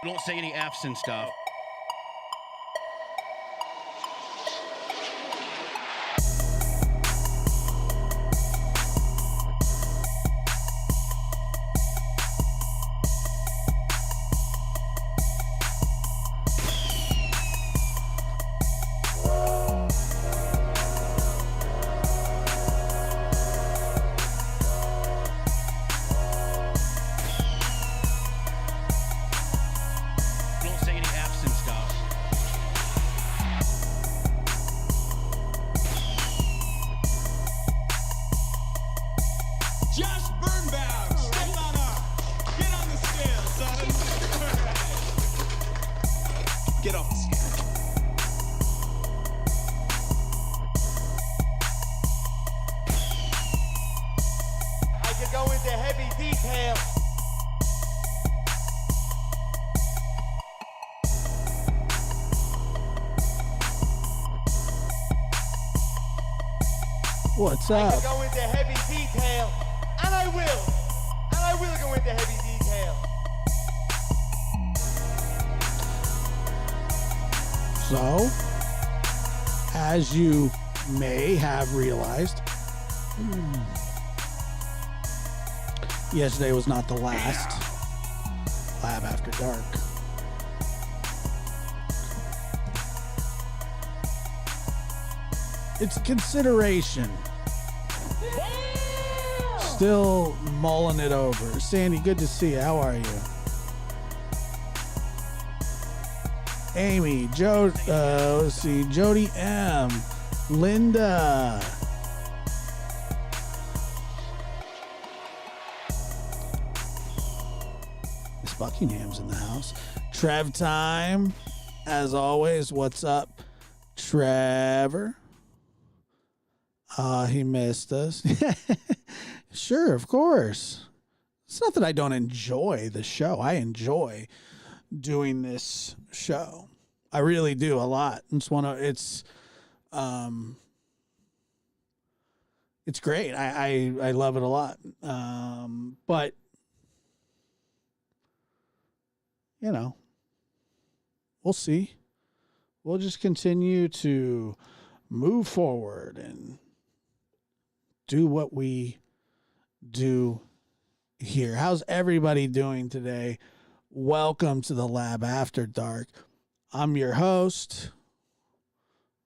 Don't say any F's and stuff. Don't say any F's and stuff. Josh Birnbaum, step on up. Get on the scale, son. Get off the scale. I could go into heavy detail. What's I up? could go into heavy detail, and I will. And I will go into heavy detail. So, as you may have realized, yesterday was not the last Lab After Dark. It's a consideration. Still mulling it over. Sandy, good to see you. How are you? Amy, Joe, let's see, Jody M, Linda. Miss Buckingham's in the house. Trev time, as always. What's up, Trevor? He missed us. Sure, of course. It's not that I don't enjoy the show. I enjoy doing this show. I really do a lot. It's great. I love it a lot. But you know, we'll see. We'll just continue to move forward and do what we do here. How's everybody doing today? Welcome to the Lab After Dark. I'm your host.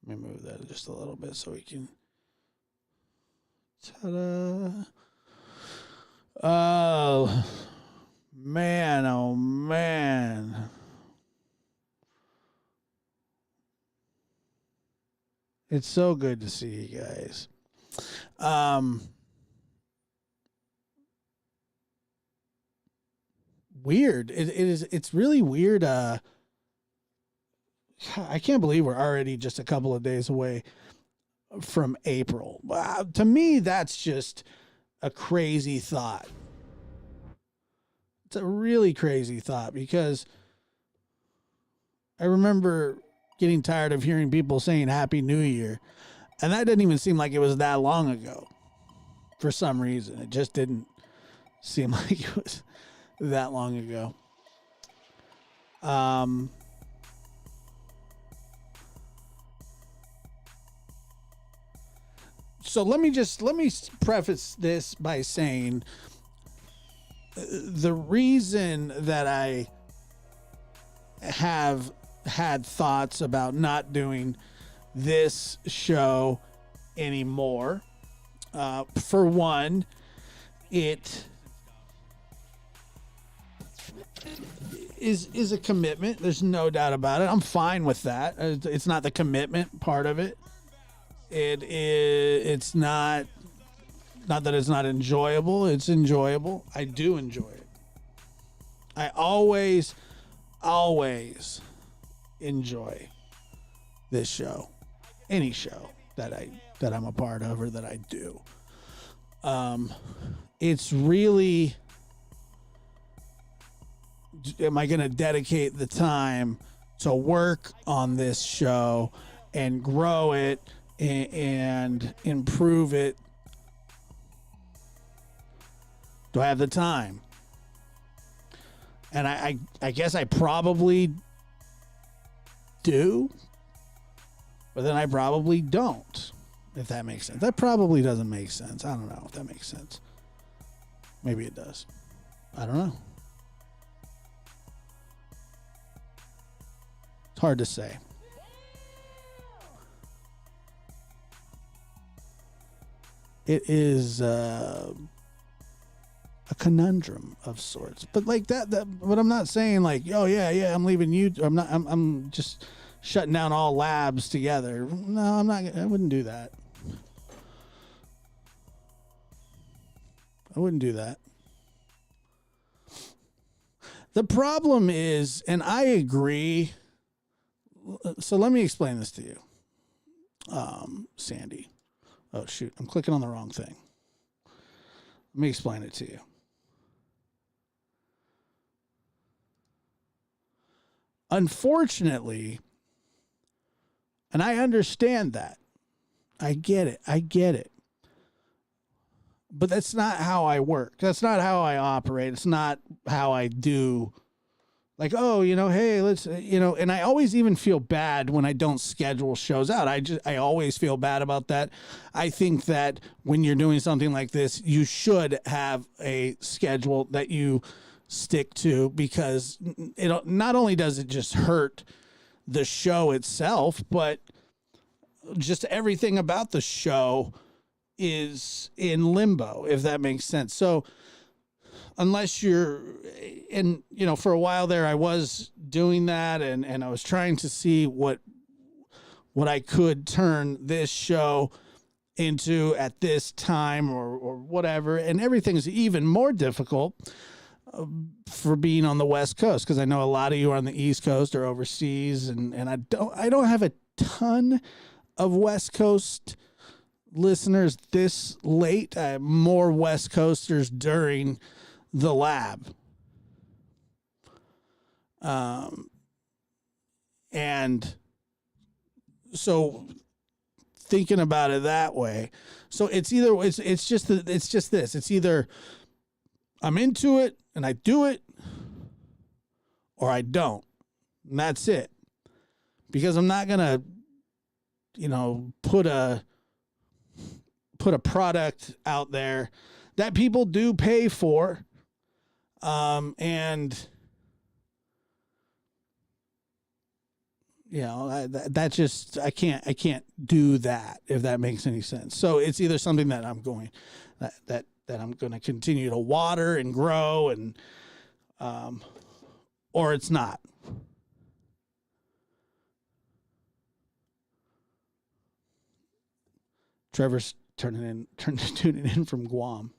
Let me move that just a little bit so we can. Ta-da. Oh, man. Oh, man. It's so good to see you guys. Weird. It's really weird. I can't believe we're already just a couple of days away from April. To me, that's just a crazy thought. It's a really crazy thought because I remember getting tired of hearing people saying Happy New Year. And that didn't even seem like it was that long ago. For some reason. It just didn't seem like it was that long ago. So let me preface this by saying the reason that I have had thoughts about not doing this show anymore. For one, it is a commitment. There's no doubt about it. I'm fine with that. It's not the commitment part of it. It's not that it's not enjoyable. It's enjoyable. I do enjoy it. I always enjoy this show. Any show that I'm a part of or that I do. It's really, am I going to dedicate the time to work on this show and grow it and improve it? Do I have the time? And I guess I probably do, but then I probably don't, if that makes sense. That probably doesn't make sense. I don't know if that makes sense. Maybe it does. I don't know. It's hard to say. It is a conundrum of sorts, but like that. But I'm not saying like, oh yeah, I'm leaving you. I'm just shutting down all labs together. No, I'm not. I wouldn't do that. I wouldn't do that. The problem is, and I agree. So let me explain this to you, Sandy. Oh, shoot. I'm clicking on the wrong thing. Let me explain it to you. Unfortunately, and I understand that. I get it. But that's not how I work. That's not how I operate. It's not how I do. Like, oh, hey, let's, and I always even feel bad when I don't schedule shows out. I always feel bad about that. I think that when you're doing something like this, you should have a schedule that you stick to, because it not only does it just hurt the show itself, but just everything about the show is in limbo, if that makes sense. So unless you're in, for a while there, I was doing that, and I was trying to see what I could turn this show into at this time or whatever. And everything's even more difficult for being on the West Coast, because I know a lot of you are on the East Coast or overseas, and I don't have a ton of West Coast listeners this late. I have more West Coasters during the lab. And so thinking about it that way, so it's just this. It's either I'm into it and I do it, or I don't. And that's it. Because I'm not going to, put a product out there that people do pay for. And that just, I can't do that, if that makes any sense. So it's either something that I'm going, that I'm going to continue to water and grow, and, or it's not. Trevor's tuning in from Guam.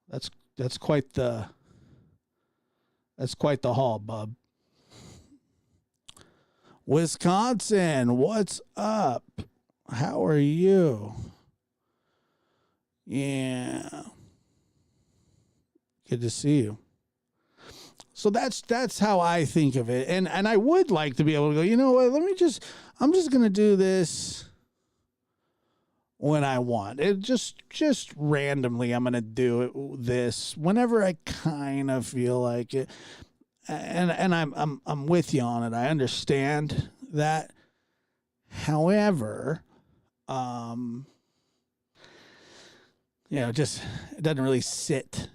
That's quite the haul, bub. Wisconsin, what's up? How are you? Yeah. Good to see you. So that's how I think of it. And I would like to be able to go, you know what, I'm just going to do this when I want it. Just randomly, I'm going to do this whenever I kind of feel like it. And I'm with you on it. I understand that. However, just, it doesn't really sit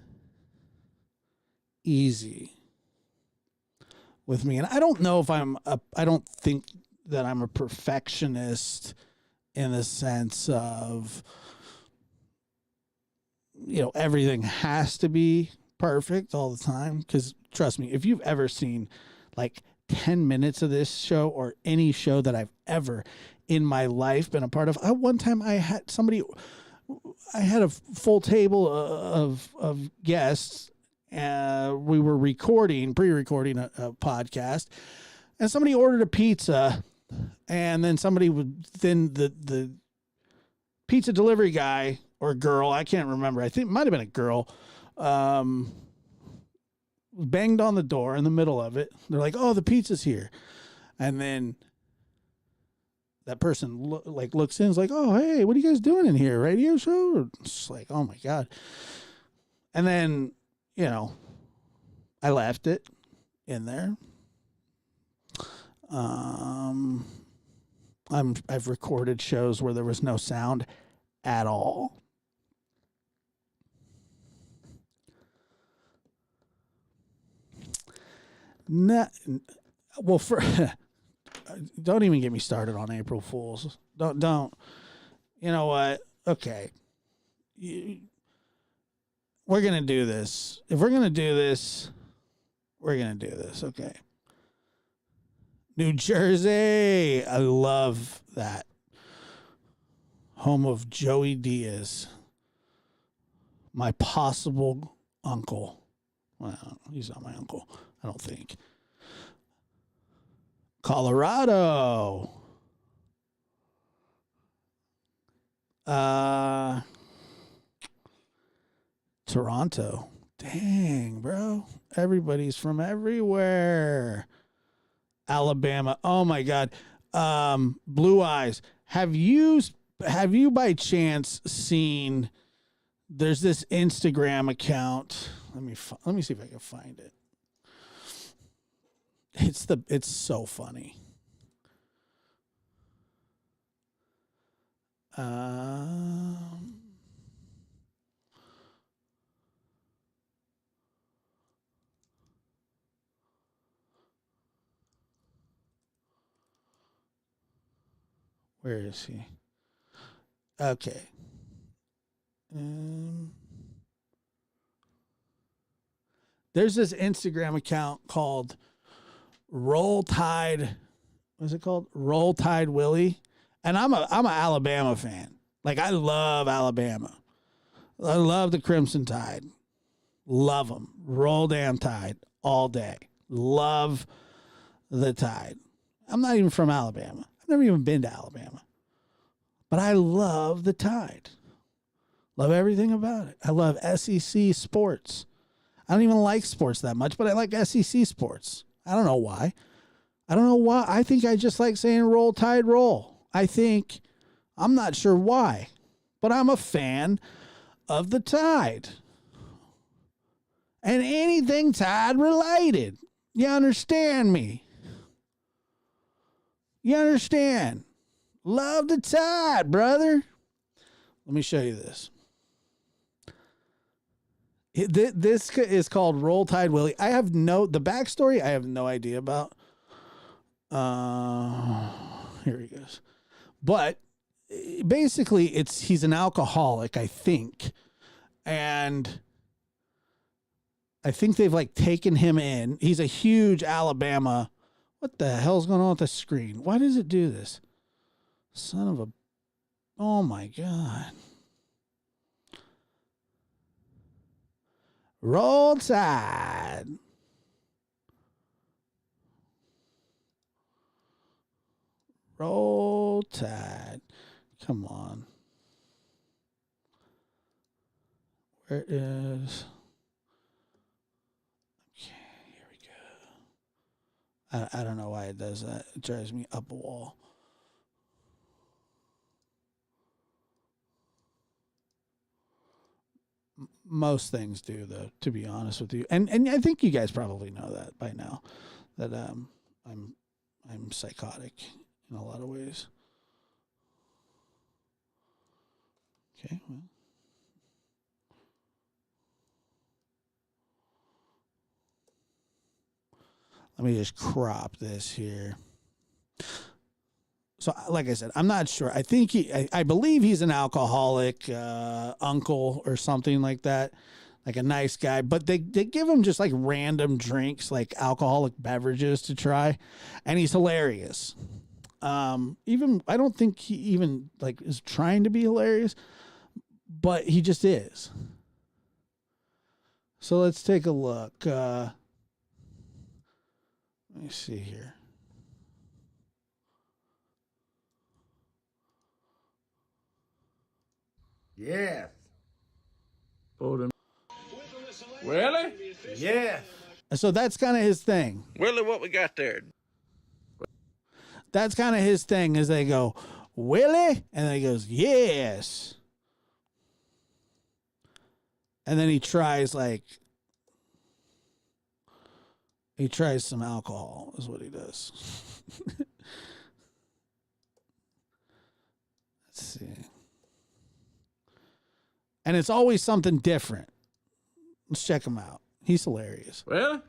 easy with me. And I don't know if I don't think that I'm a perfectionist in the sense of, everything has to be perfect all the time. Because trust me, if you've ever seen like 10 minutes of this show or any show that I've ever in my life been a part of, one time I had a full table of guests. We were pre-recording a podcast, and somebody ordered a pizza. And then the pizza delivery guy or girl, I can't remember, I think it might have been a girl, banged on the door in the middle of it. They're like, oh, the pizza's here. And then that person looks in, is like, oh, hey, what are you guys doing in here? Radio show? It's like, oh my God. And then, I left it in there. I've recorded shows where there was no sound at all. Well, don't even get me started on April Fools. Don't. You know what? Okay. We're going to do this. If we're going to do this, we're going to do this. Okay. New Jersey. I love that. Home of Joey Diaz. My possible uncle. Well, he's not my uncle, I don't think. Colorado. Toronto. Dang, bro. Everybody's from everywhere. Alabama. Oh my God. Blue Eyes. Have you by chance seen there's this Instagram account? Let me see if I can find it. It's so funny. Where is he? Okay. There's this Instagram account called Roll Tide. What's it called? Roll Tide Willie. And I'm a Alabama fan. Like, I love Alabama. I love the Crimson Tide. Love them. Roll damn Tide all day. Love the Tide. I'm not even from Alabama. I've never even been to Alabama. But I love the Tide. Love everything about it. I love SEC sports. I don't even like sports that much, but I like SEC sports. I don't know why. I think I just like saying roll, Tide, roll. I'm not sure why, but I'm a fan of the Tide. And anything Tide related. You understand me? You understand? Love the Tide, brother. Let me show you this. This is called Roll Tide Willie. The backstory I have no idea about. Here he goes. But basically he's an alcoholic, I think. And I think they've like taken him in. He's a huge Alabama. What the hell's going on with the screen? Why does it do this? Son of a... Oh my God. Roll Tide. Roll Tide. Come on. Where is... Okay, here we go. I don't know why it does that. It drives me up a wall. Most things do, though, to be honest with you. And I think you guys probably know that by now, that I'm psychotic in a lot of ways. Okay, well. Let me just crop this here. So, like I said, I'm not sure. I believe he's an alcoholic uncle or something like that, like a nice guy. But they give him just like random drinks, like alcoholic beverages to try, and he's hilarious. I don't think he even like is trying to be hilarious, but he just is. So let's take a look. Let me see here. Yes. Really? Yes. So that's kind of his thing. Willie, what we got there? That's kind of his thing, is they go, Willie? And then he goes, yes. And then he tries like He tries some alcohol, is what he does. Let's see. And it's always something different. Let's check him out. He's hilarious. Well,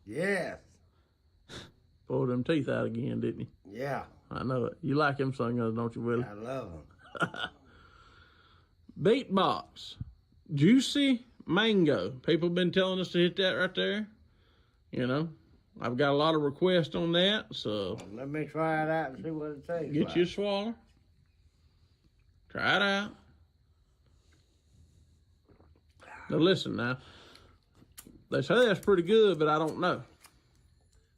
Yes. pulled them teeth out again, didn't he? Yeah. I know it. You like him singers, don't you, Willie? I love them. Beatbox. Juicy mango. People been telling us to hit that right there. You know, I've got a lot of requests on that, so Let me try it out and see what it tastes get like. you a swallow. Try it out. Now listen now. They say that's pretty good, but I don't know.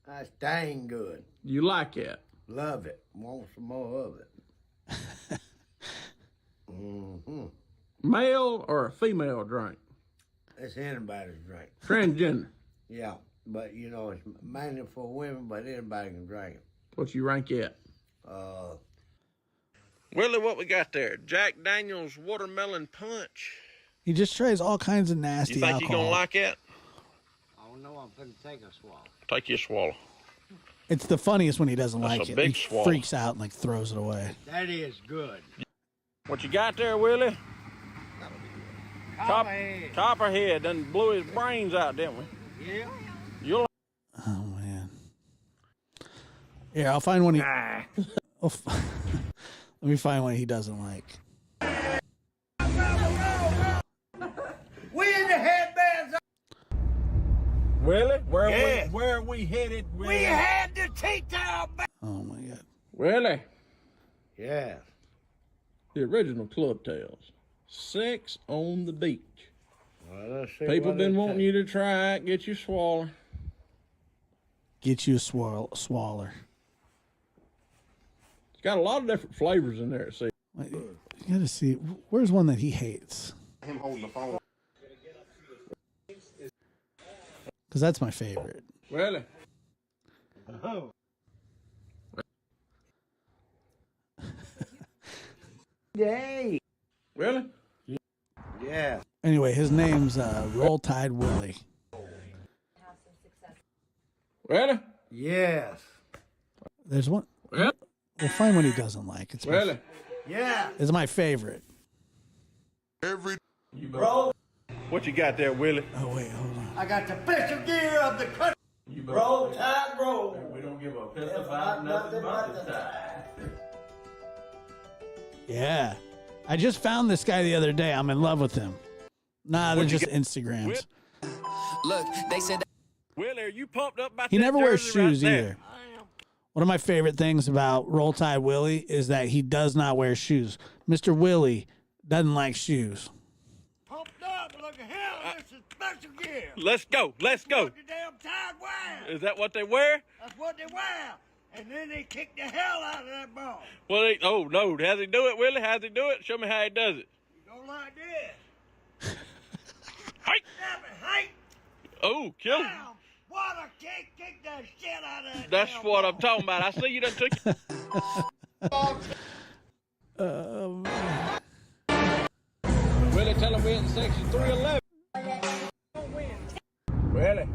That's dang good. You like that? Love it. Want some more of it. Mm-hmm. Male or a female drink? It's anybody's drink. Transgender. Yeah. But, you know, it's mainly for women, but anybody can drink it. What you rank at? Uh, Willie, what we got there? Jack Daniel's watermelon punch. He just tries all kinds of nasty You think alcohol. you gonna like it? I don't know. I'm going to take a swallow. Take you a swallow. It's the funniest when he doesn't That's like a it. big He swallow. freaks out and like throws it away. That is good. What you got there, Willie? Copperhead. Copperhead done blew his brains out, didn't we? Yeah. You'll Oh man. Here, I'll find one he. Let me find one he doesn't like. We in the headbands. Willie, Yeah. where are we headed? Willie? We had the tea-towel back. Oh my god. Willie, Yeah. the original Club Tales. Sex on the beach. Well, let's see People what been it wanting tastes. you to try it, get you swallow. Get you a swaller. It's got a lot of different flavors in there. See, Wait, you gotta see. Where's one that he hates? Him holding the phone. Because that's my favorite. Willie, Yay. Willie, Yeah. Anyway, his name's Roll Tide Willie. Willie, Yes. There's one. Willie, We'll find one he doesn't like. Willie. Yeah. It's my favorite. What you got there, Willie? Oh wait, hold on. I got the special gear of the country. Roll, tide, roll. We don't give a piss about nothing but the tide. Yeah, I just found this guy the other day. I'm in love with him. Nah, they're What'd you just Instagrams. Look, they said Willie, are you pumped up about He that never wears jersey right shoes there? either. One of my favorite things about Roll Tide Willie is that he does not wear shoes. Mr. Willie doesn't like shoes. Pumped up. Look at him. This is special gear. Let's go. Let's go. What the damn tide wear. Is that what they wear? That's what they wear. And then they kick the hell out of that ball. Well, oh no, how's he do it, Willie? How's he do it? Show me how he does it. You go like this. Hey, Snap it. Hey. oh, kill him. Bam. What a kick. Kick the shit out of that That's damn what ball. I'm talking about. I see you done took it. Willie, tell him we're in section 311. Willie.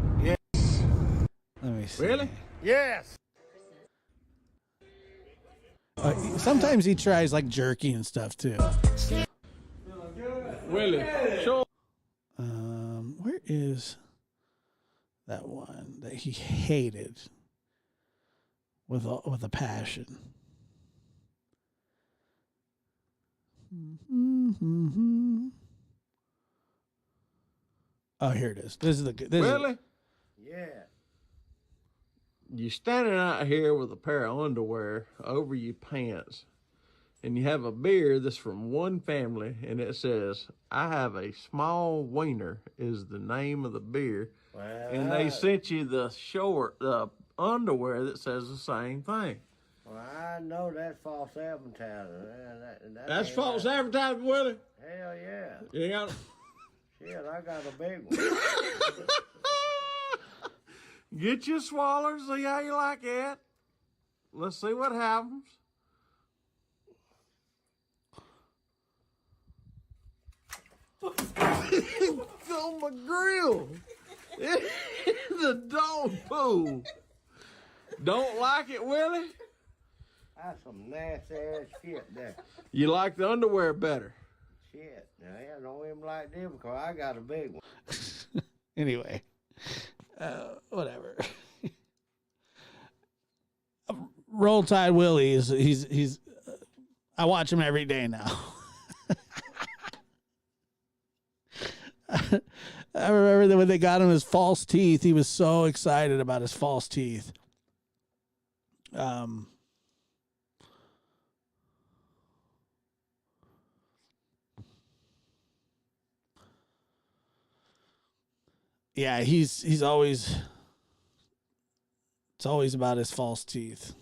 Let me see. Willie? Yes. Sometimes he tries like jerky and stuff too. Willie. Show. Where is that one that he hated with a passion? Oh, here it is. This is the good. Willie? Yeah. You standing out here with a pair of underwear over your pants, and you have a beer that's from one family, and it says, I have a small wiener is the name of the beer. Well, And they sent you the underwear that says the same thing. well, I know that's false advertising. That That's ain't false right. advertising, Willie. Hell yeah. You got Shit, I got a big one. Get your swaller, see how you like it. Let's see what happens. On my grill. The dog poo. Don't like it, Willie? That's some nasty ass shit there. You like the underwear better. Shit. Now, I don't even like them because I got a big one. Anyway, whatever. Roll Tide Willie is he's I watch him every day now. I remember that when they got him his false teeth, he was so excited about his false teeth. Yeah, he's always, it's always about his false teeth.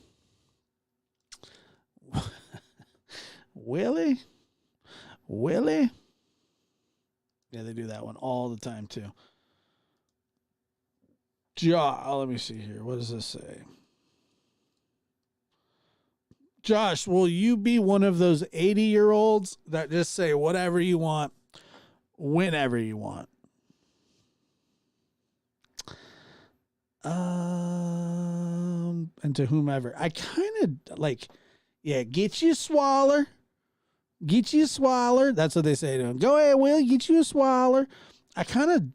Willie? Yeah, they do that one all the time too. Let me see here. What does this say? Josh, will you be one of those 80-year-olds that just say whatever you want, whenever you want? And to whomever. I kind of like, yeah, get you a swaller. Get you a swaller. That's what they say to him. Go ahead, Will, get you a swaller. I kind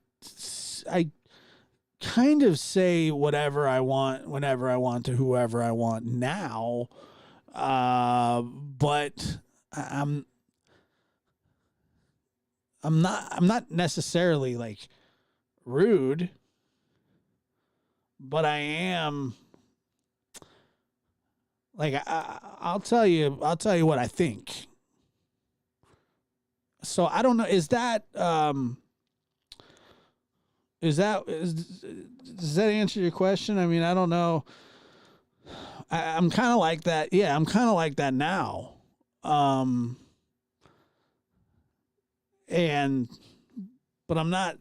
of say whatever I want, whenever I want, to whoever I want now. But I'm not necessarily like rude, but I am like, I'll tell you what I think. So I don't know. Does that answer your question? I mean, I don't know. I'm kind of like that. Yeah, I'm kind of like that now. But I'm not.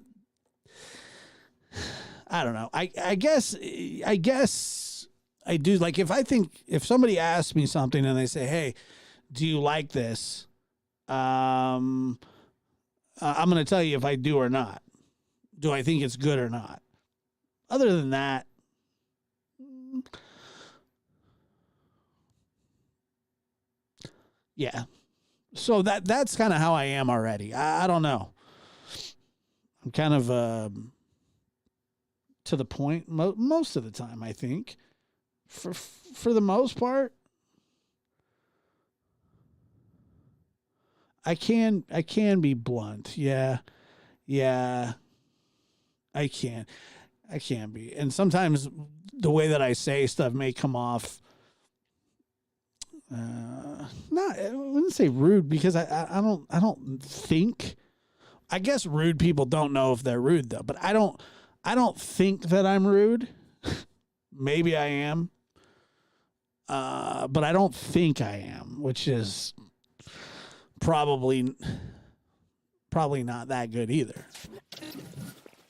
I don't know. I guess I do. Like, if somebody asks me something and they say, "Hey, do you like this?" I'm going to tell you if I do or not. Do I think it's good or not? Other than that, yeah. So that's kind of how I am already. I don't know. I'm kind of to the point most of the time, I think. For the most part, I can be blunt. Yeah. I can be. And sometimes the way that I say stuff may come off not, I wouldn't say rude, because I don't think, I guess rude people don't know if they're rude though, but I don't think that I'm rude. Maybe I am. But I don't think I am, which is probably not that good either.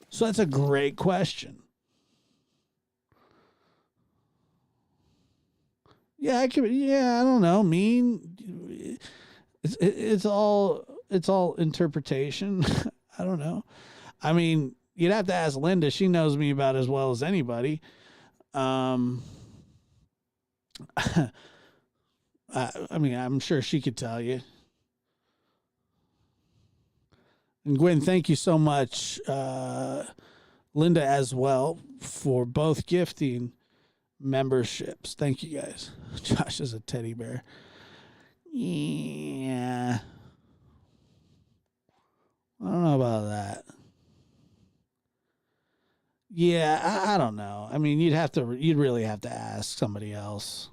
So that's a great question. Yeah, I don't know. Mean. It's all interpretation. I don't know. I mean, you'd have to ask Linda. She knows me about as well as anybody. I mean, I'm sure she could tell you. And Gwen, thank you so much, Linda as well, for both gifting memberships. Thank you guys. Josh is a teddy bear. Yeah. I don't know about that. Yeah, I don't know. I mean, you'd really have to ask somebody else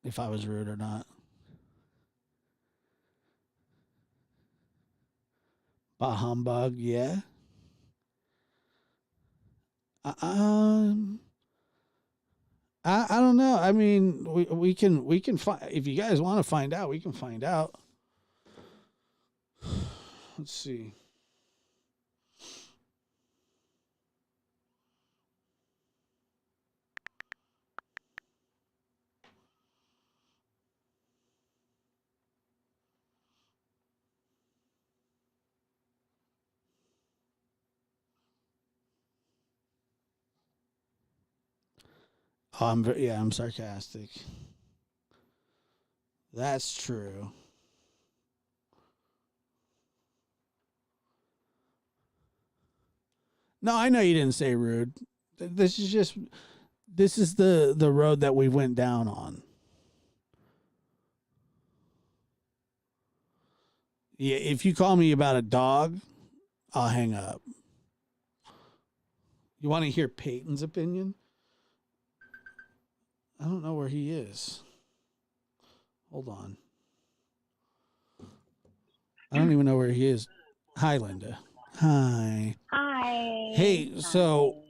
if I was rude or not. Bah humbug, yeah. I don't know. I mean, we can find, if you guys want to find out, we can find out. Let's see. I'm sarcastic. That's true. No, I know you didn't say rude. This is the road that we went down on. Yeah, if you call me about a dog, I'll hang up. You want to hear Peyton's opinion? I don't know where he is. Hold on. I don't even know where he is. Hi, Linda. Hi. Hi. Hey, so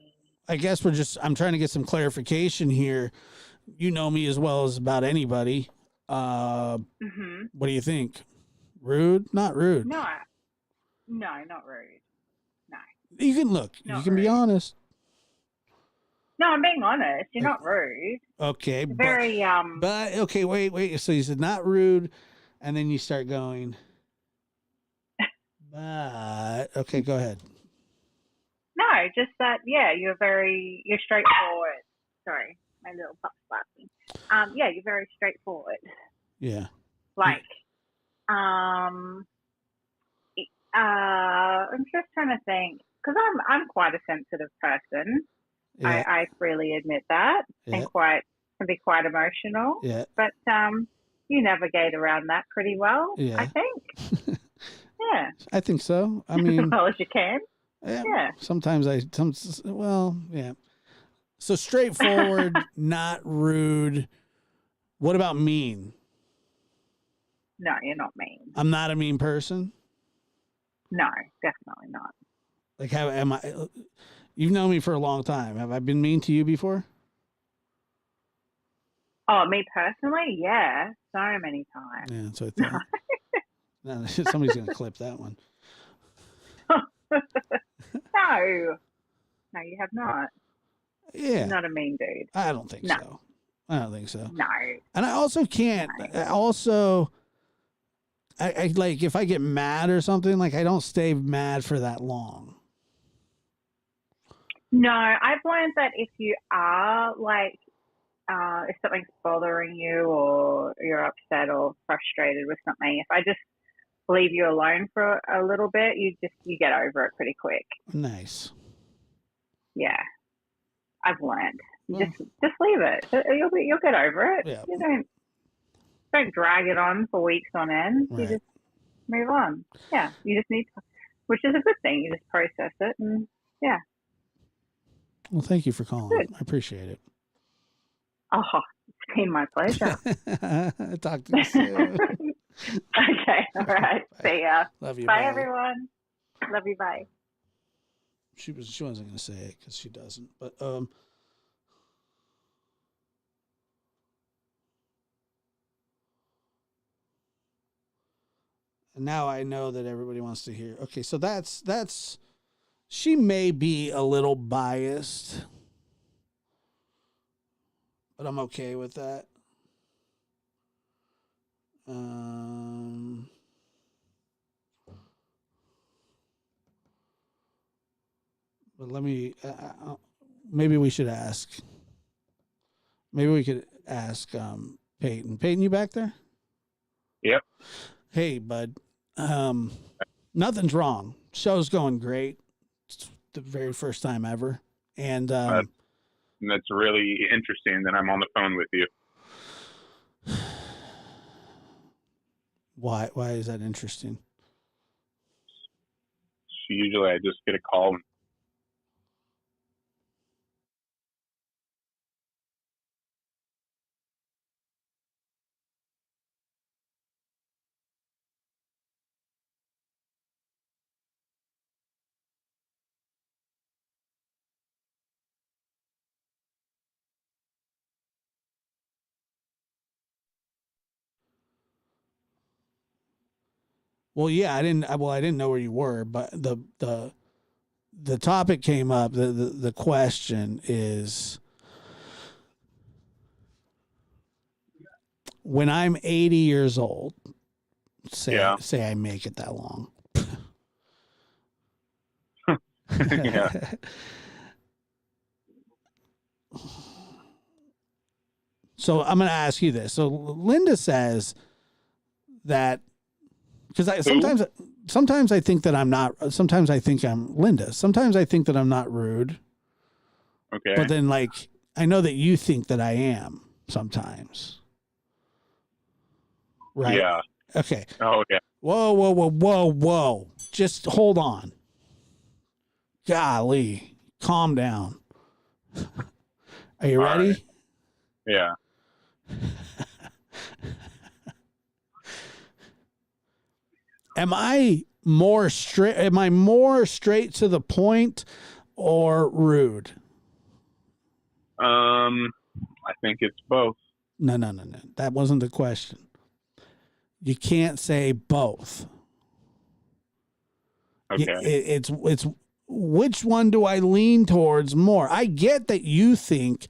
I guess I'm trying to get some clarification here. You know me as well as about anybody. What do you think? Rude? Not rude. No, not rude. No. You can look. Not you can be rude. honest. No, I'm being honest. You're not rude. Okay. Very But okay, wait. So you said not rude, and then you start going. But okay, go ahead. No, just that. Yeah, you're straightforward. Sorry, my little pup's barking. Yeah, you're very straightforward. Yeah. Like, I'm just trying to think because I'm quite a sensitive person. Yeah. I freely admit that, and can be quite emotional. Yeah. But you navigate around that pretty well. Yeah. I think. Yeah. I think so. I mean, as well as you can. Yeah. Sometimes yeah. So straightforward, not rude. What about mean? No, you're not mean. I'm not a mean person. No, definitely not. Like, am I? You've known me for a long time. Have I been mean to you before? Oh, me personally, yeah, so many times. Yeah, that's what I thought. No, somebody's gonna clip that one. No, you have not. Yeah, You're not a mean dude. I don't think so. I don't think so. No. And I also can't. I like if I get mad or something, like I don't stay mad for that long. No, I've learned that if you are like, if something's bothering you or you're upset or frustrated with something, if I just leave you alone for a little bit, you get over it pretty quick. Nice. Yeah, I've learned. Just leave it. You'll get over it. Yeah. You don't drag it on for weeks on end. Right. You just move on. Yeah, you just need to, which is a good thing. You just process it and yeah. Well, thank you for calling. I appreciate it. Oh, it's been my pleasure. Talk to you soon. Okay, all right. See ya. Love you. Bye, everyone. Love you. Bye. She wasn't going to say it because she doesn't. But and now I know that everybody wants to hear. Okay, so that's. She may be a little biased, but I'm okay with that. But let me. Maybe we should ask. Maybe we could ask Peyton. Peyton, you back there? Yep. Hey, bud. Nothing's wrong. Show's going great. It's the very first time ever, and that's really interesting that I'm on the phone with you. Why is that interesting? Usually I just get a call. Well, yeah, I didn't know where you were, but the topic came up. The question is, when I'm 80 years old, say I make it that long. Yeah. So I'm going to ask you this. So Linda says that because sometimes I think that I'm not. Sometimes I think I'm Linda. Sometimes I think that I'm not rude. Okay. But then, like, I know that you think that I am sometimes. Right? Yeah. Okay. Oh, yeah. Whoa. Just hold on. Golly. Calm down. Are you ready? Right. Yeah. Am I more straight to the point or rude? I think it's both. No. That wasn't the question. You can't say both. Okay. It's which one do I lean towards more? I get that you think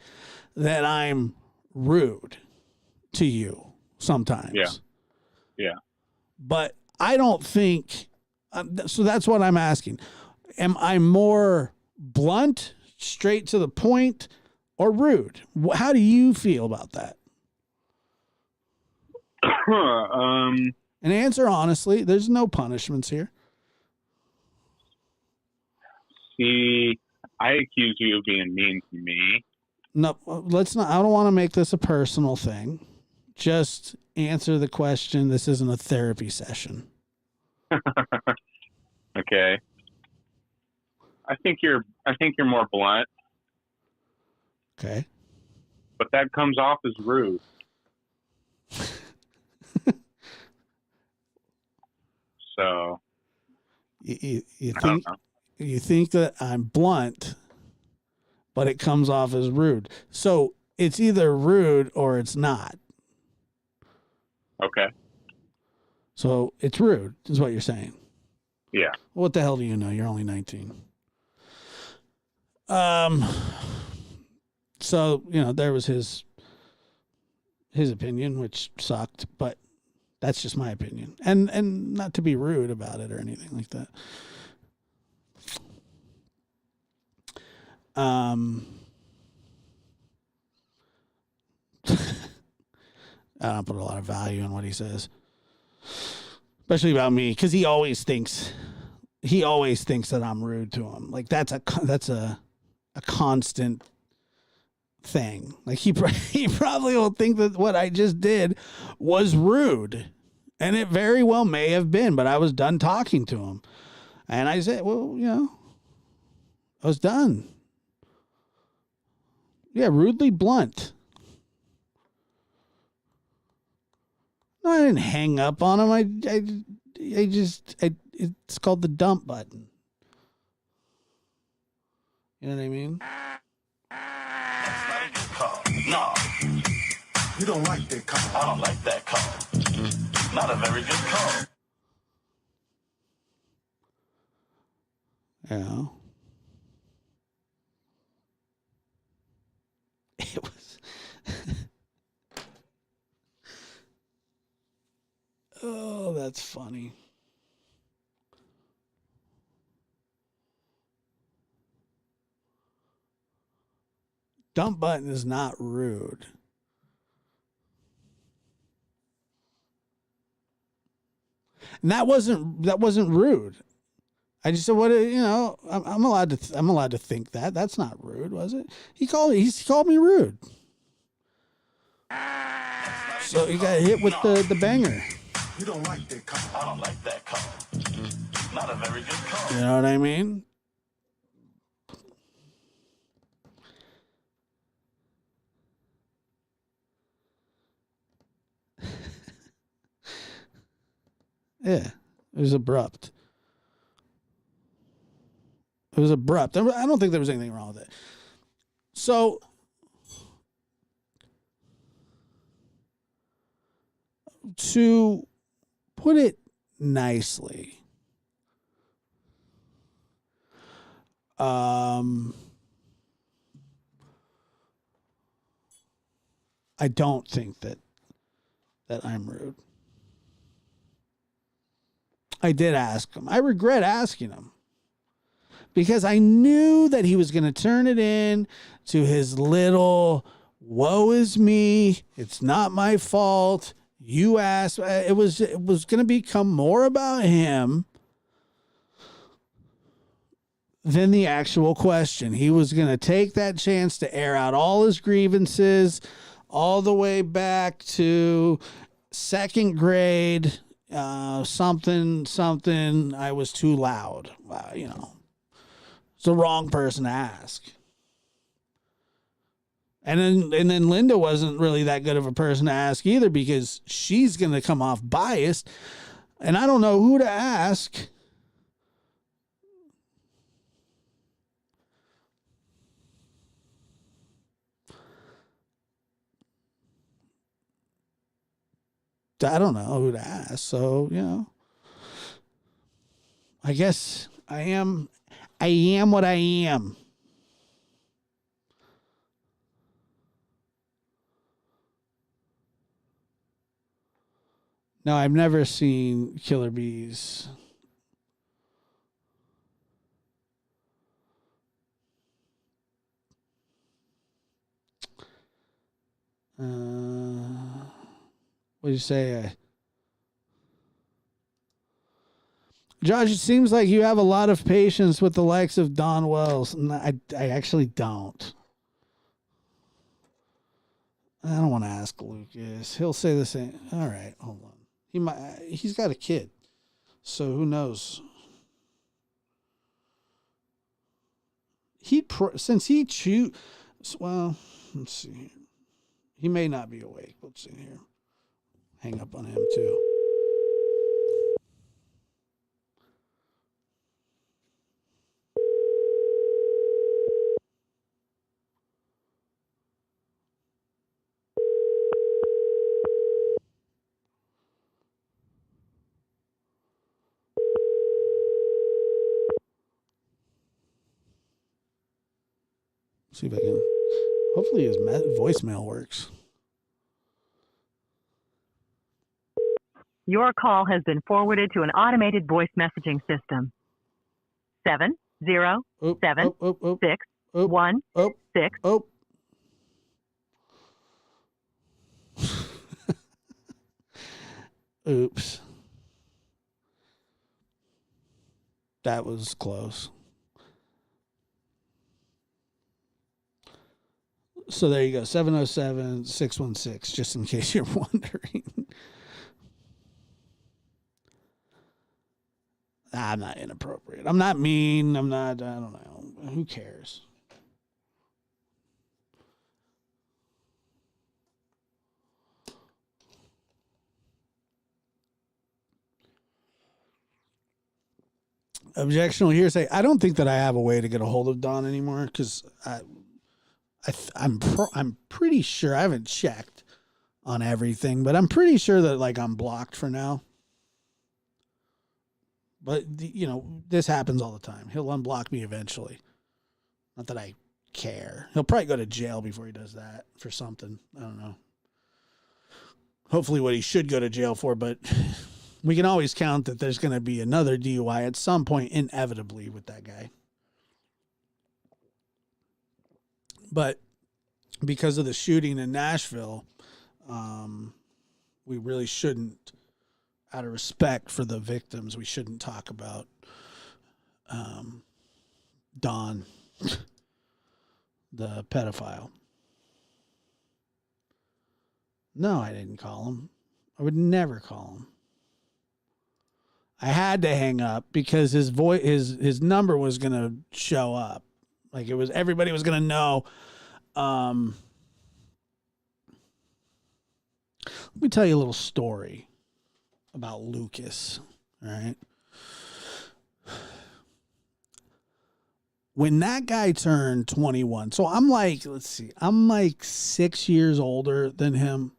that I'm rude to you sometimes. Yeah. Yeah. But I don't think so. That's what I'm asking. Am I more blunt, straight to the point, or rude? How do you feel about that? And answer honestly. There's no punishments here. See, I accuse you of being mean to me. No, let's not. I don't want to make this a personal thing. Just answer the question. This isn't a therapy session. Okay. I think you're more blunt. Okay. But that comes off as rude. So you think that I'm blunt, but it comes off as rude. So it's either rude or it's not. Okay. So it's rude, is what you're saying. Yeah. What the hell do you know? You're only 19. So, there was his opinion, which sucked, but that's just my opinion. And not to be rude about it or anything like that. I don't put a lot of value in what he says, especially about me, because he always thinks that I'm rude to him. Like that's a constant thing. Like he probably will think that what I just did was rude, and it very well may have been. But I was done talking to him, and I said, "Well, I was done." Yeah, rudely blunt. No, I didn't hang up on him. It's called the dump button. You know what I mean? That's not a good call. No. You don't like that call. I don't like that call. Not a very good call. Yeah. It was. Oh, that's funny. Dump button is not rude. And that wasn't rude. I just said, "What? I'm allowed to think that. That's not rude, was it?" He called me rude. So he got hit with the banger. You don't like that call. I don't like that call. Not a very good call. You know what I mean? Yeah, it was abrupt. It was abrupt. I don't think there was anything wrong with it. So, to put it nicely, I don't think that I'm rude. I did ask him. I regret asking him because I knew that he was going to turn it in to his little woe is me. It's not my fault. You asked. It was going to become more about him than the actual question. He was going to take that chance to air out all his grievances all the way back to second grade, something, I was too loud. It's the wrong person to ask. And then Linda wasn't really that good of a person to ask either, because she's going to come off biased, and I don't know who to ask. I don't know who to ask. So, I guess I am what I am. No, I've never seen Killer Bees. What do you say? Josh, it seems like you have a lot of patience with the likes of Don Wells. And I actually don't. I don't want to ask Lucas. He'll say the same. All right, hold on. He's got a kid, so who knows? Since he chew. Well, let's see here. He may not be awake. Let's see here. Hang up on him too. See if I can. Hopefully his voicemail works. Your call has been forwarded to an automated voice messaging system. 707-616. Oops. That was close. So there you go, 707-616, just in case you're wondering. I'm not inappropriate. I'm not mean. I don't know. Who cares? Objectional hearsay. I don't think that I have a way to get a hold of Don anymore, because I'm pretty sure, I haven't checked on everything, but I'm pretty sure that I'm blocked for now. But this happens all the time. He'll unblock me eventually. Not that I care. He'll probably go to jail before he does that for something. I don't know. Hopefully what he should go to jail for, but we can always count that there's going to be another DUI at some point, inevitably, with that guy. But because of the shooting in Nashville, we really shouldn't, out of respect for the victims, we shouldn't talk about Don, the pedophile. No, I didn't call him. I would never call him. I had to hang up because his number was going to show up. Everybody was going to know. Let me tell you a little story about Lucas. All right. When that guy turned 21, so I'm like 6 years older than him.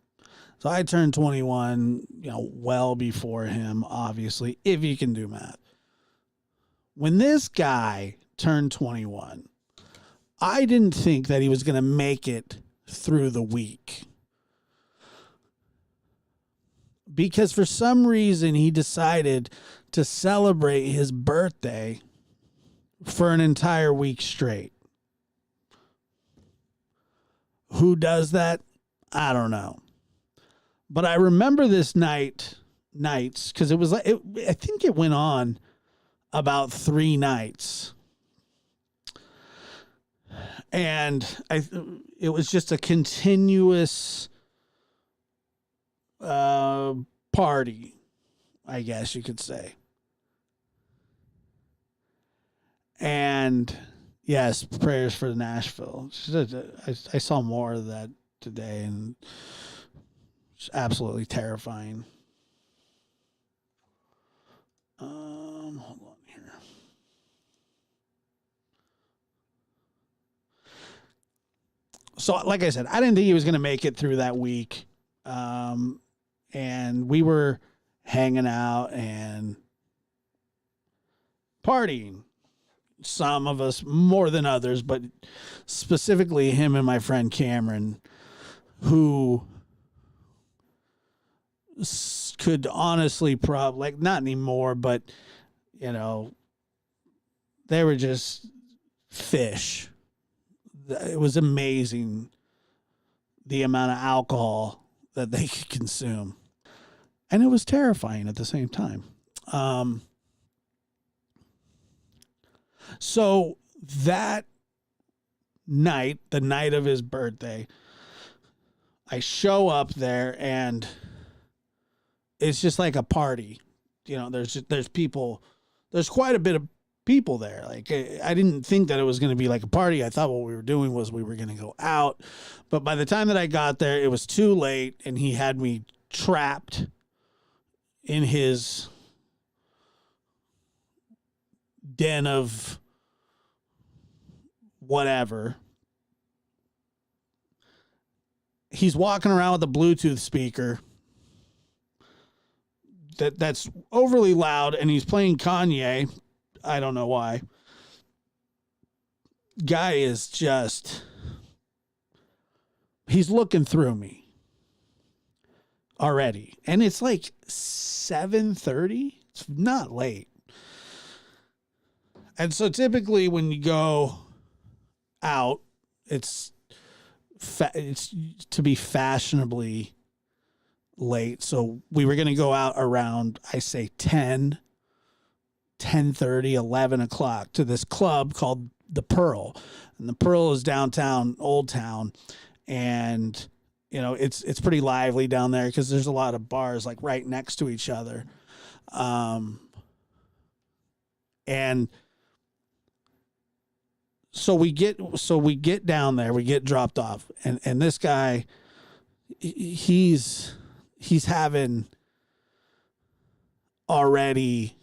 So I turned 21, well before him, obviously, if you can do math. When this guy turned 21, I didn't think that he was going to make it through the week. Because for some reason, he decided to celebrate his birthday for an entire week straight. Who does that? I don't know. But I remember this nights because it was like I think it went on about 3 nights. And it was just a continuous party, I guess you could say. And yes, prayers for Nashville. I saw more of that today, and it's absolutely terrifying. Hold on here. So, like I said, I didn't think he was going to make it through that week. And we were hanging out and partying. Some of us more than others, but specifically him and my friend Cameron, who could honestly like not anymore, but you know, they were just fish. It was amazing the amount of alcohol that they could consume, and it was terrifying at the same time. So that night, the night of his birthday, I show up there and it's just like a party. You know, there's people, there's quite a bit of people there. Like I didn't think that it was going to be like a party. I thought what we were doing was we were going to go out. But by the time that I got there, it was too late and he had me trapped in his den of whatever. He's walking around with a Bluetooth speaker that's overly loud, and he's playing Kanye. I don't know why. Guy is just, he's looking through me already. And it's like 7:30. It's not late. And so typically when you go out, it's to be fashionably late. So we were going to go out around, I say 10:30, 11 o'clock to this club called the Pearl. And the Pearl is downtown, Old Town. And, you know, it's pretty lively down there because there's a lot of bars like right next to each other. And so we get down there, we get dropped off, and this guy, he's having already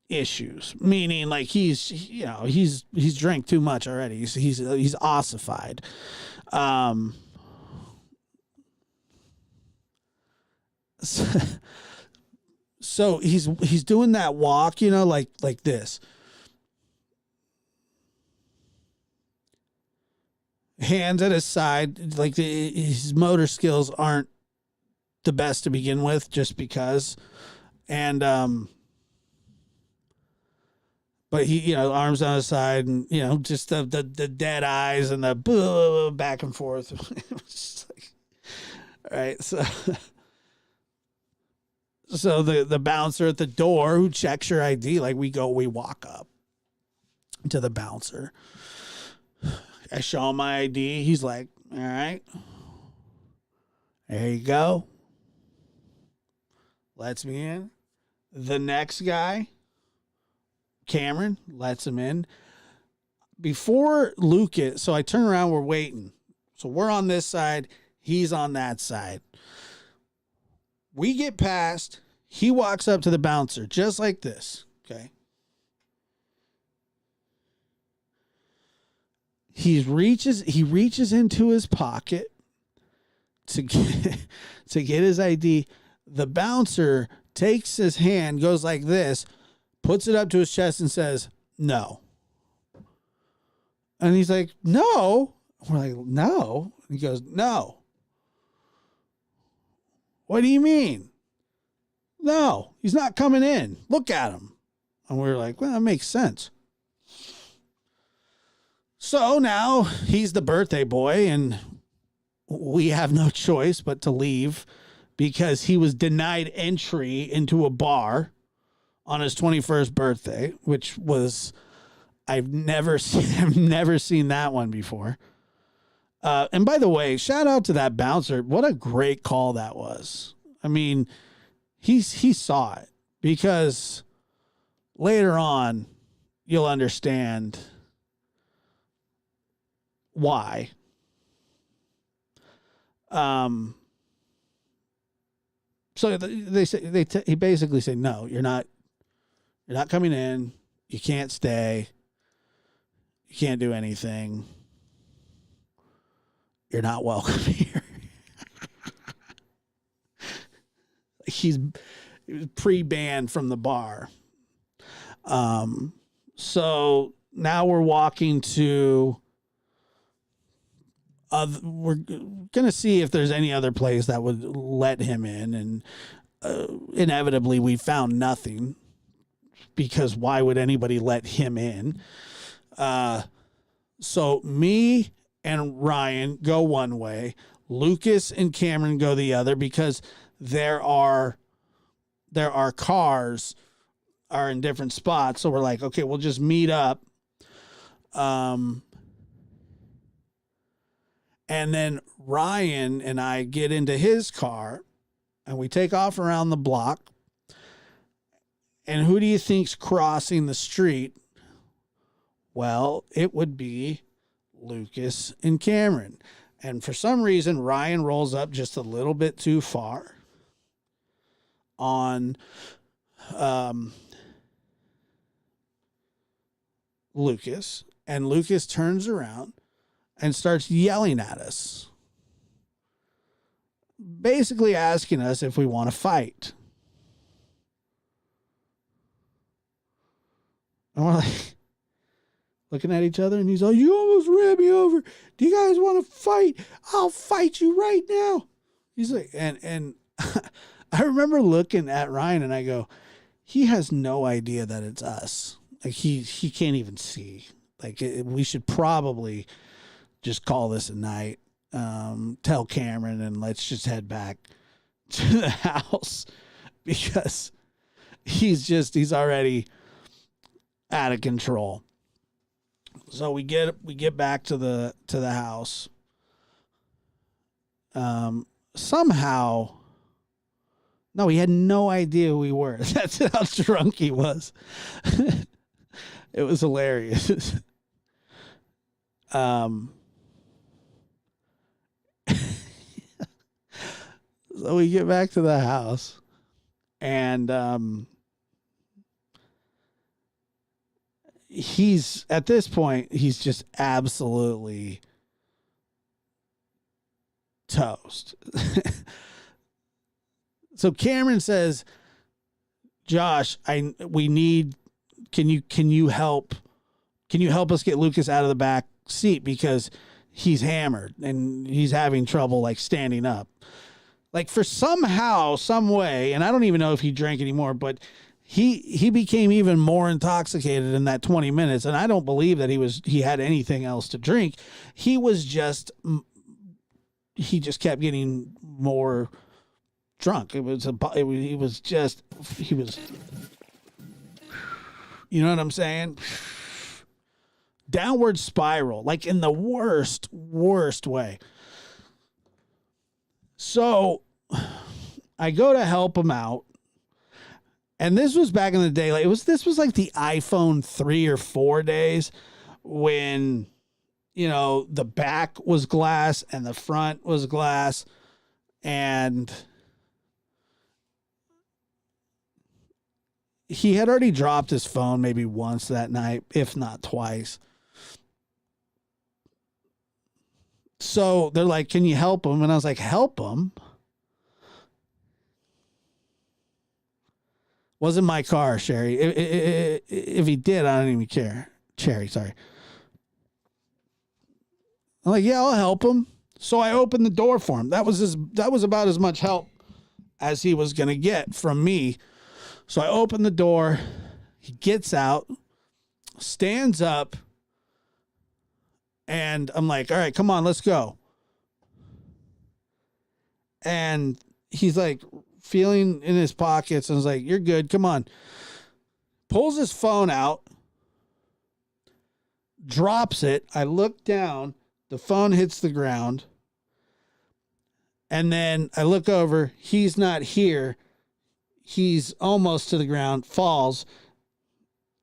issues, meaning like he's drank too much already. He's ossified. So he's doing that walk, you know, like this. Hands at his side, like his motor skills aren't the best to begin with, just because. And but he, you know, arms on his side, and you know, just the dead eyes and the back and forth. It was just like, all right, so the bouncer at the door who checks your ID, like we walk up to the bouncer. I show him my ID. He's like, all right, there you go. Lets me in. The next guy, Cameron, lets him in. Before Lucas, so I turn around, we're waiting. So we're on this side, he's on that side. We get past, he walks up to the bouncer, just like this, okay? He reaches into his pocket to get his ID. The bouncer takes his hand, goes like this, puts it up to his chest and says, no. And he's like, no. We're like, no. He goes, no. What do you mean? No, he's not coming in. Look at him. And we're like, well, that makes sense. So now he's the birthday boy, and we have no choice but to leave because he was denied entry into a bar on his 21st birthday, which was, I've never seen that one before. And by the way, shout out to that bouncer. What a great call that was. I mean, he saw it, because later on you'll understand why. So he basically said, no, you're not coming in. You can't stay. You can't do anything. You're not welcome here. He was pre-banned from the bar. So now we're walking to, we're going to see if there's any other place that would let him in. And inevitably we found nothing, because why would anybody let him in? So me and Ryan go one way, Lucas and Cameron go the other, because there are cars are in different spots. So we're like, okay, we'll just meet up. And then Ryan and I get into his car and we take off around the block. And who do you think's crossing the street? Well, it would be Lucas and Cameron. And for some reason, Ryan rolls up just a little bit too far on Lucas, and Lucas turns around and starts yelling at us, basically asking us if we want to fight. And we're like looking at each other, and he's like, you almost ran me over. Do you guys want to fight? I'll fight you right now. He's like, and I remember looking at Ryan and I go, he has no idea that it's us. Like he can't even see. Like we should probably just call this a night. Tell Cameron and let's just head back to the house, because he's already out of control. So we get back to the house. Somehow, no, he had no idea who we were. That's how drunk he was. It was hilarious. So we get back to the house, and he's, at this point, he's just absolutely toast. So Cameron says, Josh, can you help us get Lucas out of the back seat, because he's hammered and he's having trouble like standing up. Like for somehow, some way, and I don't even know if he drank anymore, but he became even more intoxicated in that 20 minutes. And I don't believe that he had anything else to drink. He just kept getting more drunk. You know what I'm saying? Downward spiral, like in the worst way. So I go to help him out. And this was back in the day. Like this was like the iPhone 3 or 4 days, when, the back was glass and the front was glass. And he had already dropped his phone maybe once that night, if not twice. So they're like, can you help him? And I was like, help him? Wasn't my car, Sherry. If he did, I don't even care. Cherry, sorry. I'm like, yeah, I'll help him. So I opened the door for him. That was about as much help as he was going to get from me. So I opened the door. He gets out, stands up, And I'm like, all right, come on, let's go. And he's like feeling in his pockets. And I was like, you're good. Come on. Pulls his phone out, drops it. I look down. The phone hits the ground. And then I look over. He's not here. He's almost to the ground, falls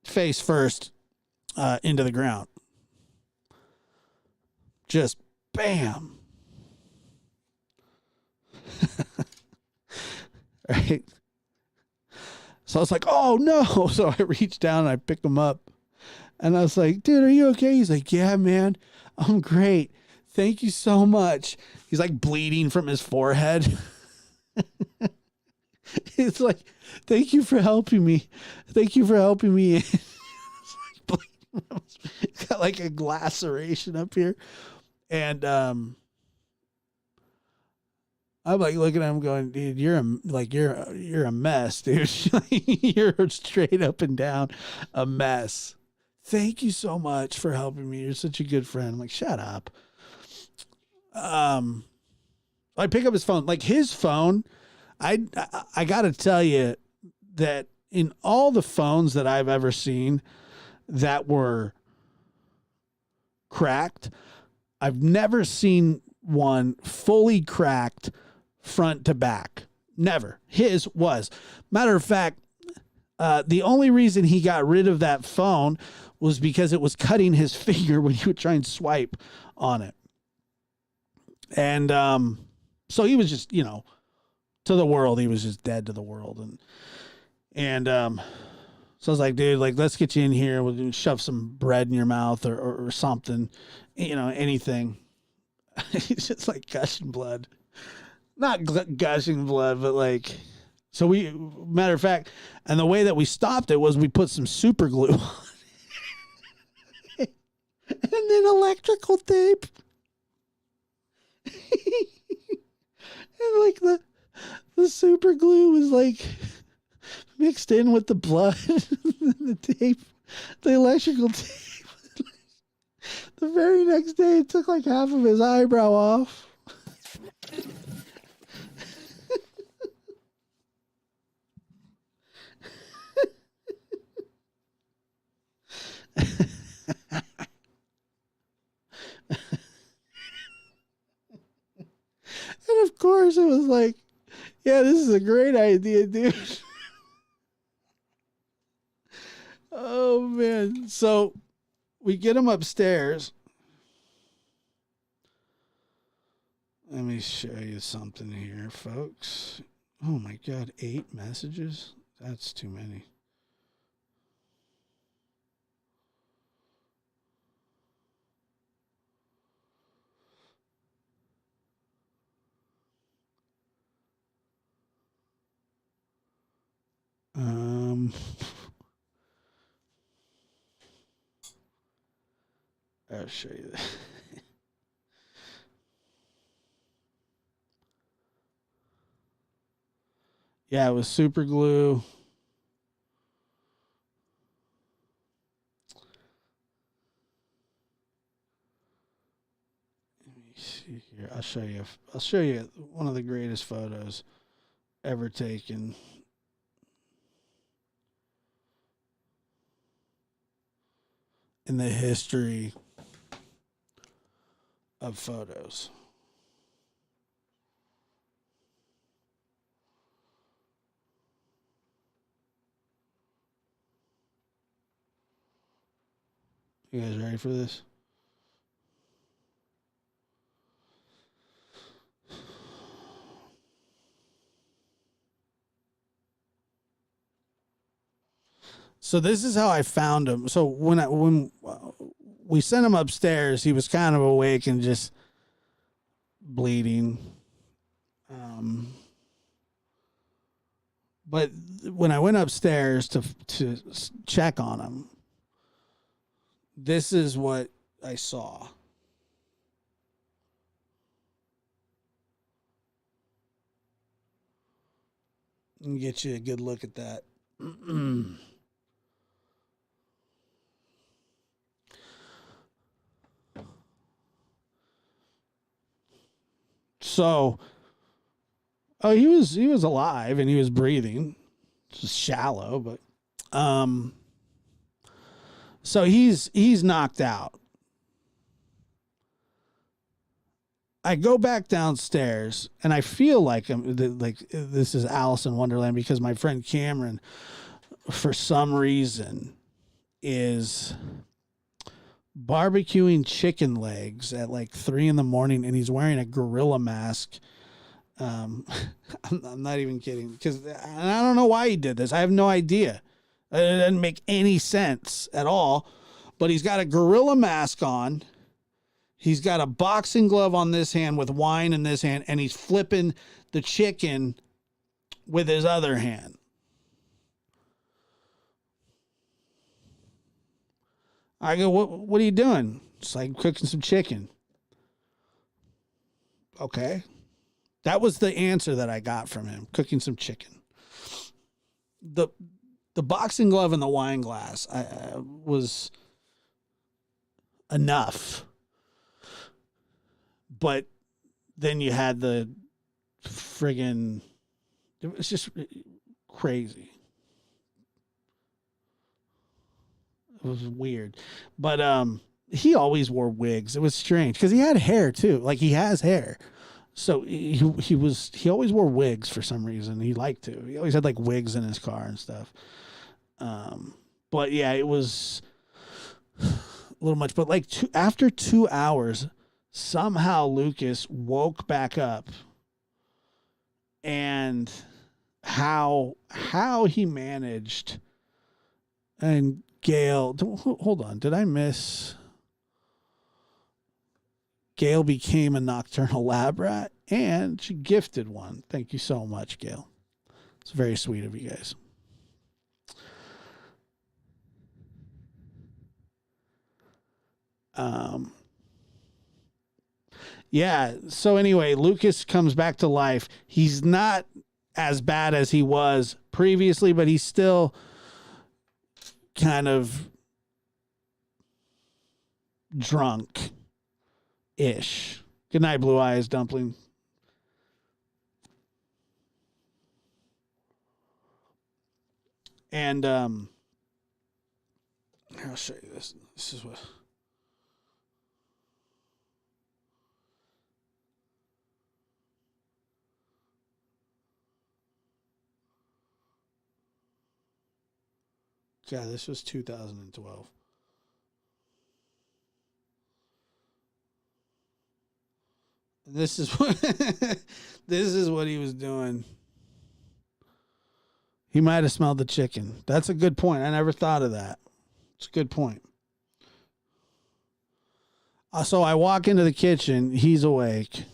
face first into the ground. Just bam. Right? So I was like, oh no. So I reached down and I picked him up. And I was like, dude, are you okay? He's like, yeah, man, I'm great. Thank you so much. He's like bleeding from his forehead. It's like, thank you for helping me. Thank you for helping me. It's got like a laceration up here. And I'm like looking at him going, dude, you're a mess, dude. You're straight up and down a mess. Thank you so much for helping me. You're such a good friend. I'm like, shut up. I pick up his phone. Like his phone, I got to tell you that in all the phones that I've ever seen that were cracked, I've never seen one fully cracked front to back. Never. His was. Matter of fact, the only reason he got rid of that phone was because it was cutting his finger when he would try and swipe on it. And so he was just, you know, to the world. He was just dead to the world. And so I was like, dude, like, let's get you in here. We'll shove some bread in your mouth or something, you know, anything. It's just like gushing blood. Not gushing blood, but like, so we, matter of fact, and the way that we stopped it was we put some super glue on it. And then electrical tape. And like the super glue was like mixed in with the blood and the tape, the electrical tape. The very next day, it took like half of his eyebrow off. And of course, it was like, yeah, this is a great idea, dude. Oh, man. So we get him upstairs. Let me show you something here, folks. Oh, my God. 8 messages? That's too many. I'll show you that. Yeah, it was super glue. Let me see here. I'll show you. I'll show you one of the greatest photos ever taken. In the history of photos. You guys ready for this? So this is how I found him. So when we sent him upstairs, he was kind of awake and just bleeding. But when I went upstairs to check on him, this is what I saw. And get you a good look at that. So, he was alive and he was breathing. Just shallow, but so he's knocked out. I go back downstairs and I feel like this is Alice in Wonderland because my friend Cameron, for some reason, is barbecuing chicken legs at like 3 a.m. and he's wearing a gorilla mask. I'm not even kidding because I don't know why he did this. I have no idea. It doesn't make any sense at all. But he's got a gorilla mask on. He's got a boxing glove on this hand with wine in this hand, and he's flipping the chicken with his other hand. I go, what are you doing? It's like cooking some chicken. Okay. That was the answer that I got from him, cooking some chicken. The boxing glove and the wine glass was enough. But then you had the friggin', it was just crazy. It was weird. But he always wore wigs. It was strange because he had hair too. Like he has hair. So he always wore wigs for some reason. He liked to. He always had like wigs in his car and stuff. But yeah, it was a little much. But like after 2 hours, somehow Lucas woke back up, and how he managed. And Gail, hold on, did I miss? Gail became a nocturnal lab rat, and she gifted one. Thank you so much, Gail. It's very sweet of you guys. Yeah, so anyway, Lucas comes back to life. He's not as bad as he was previously, but he's still kind of drunk-ish. Good night, Blue Eyes Dumpling. And I'll show you this. This is what... Yeah, this was 2012. This is what this is what he was doing. He might have smelled the chicken. That's a good point. I never thought of that. It's a good point. So I walk into the kitchen. He's awake.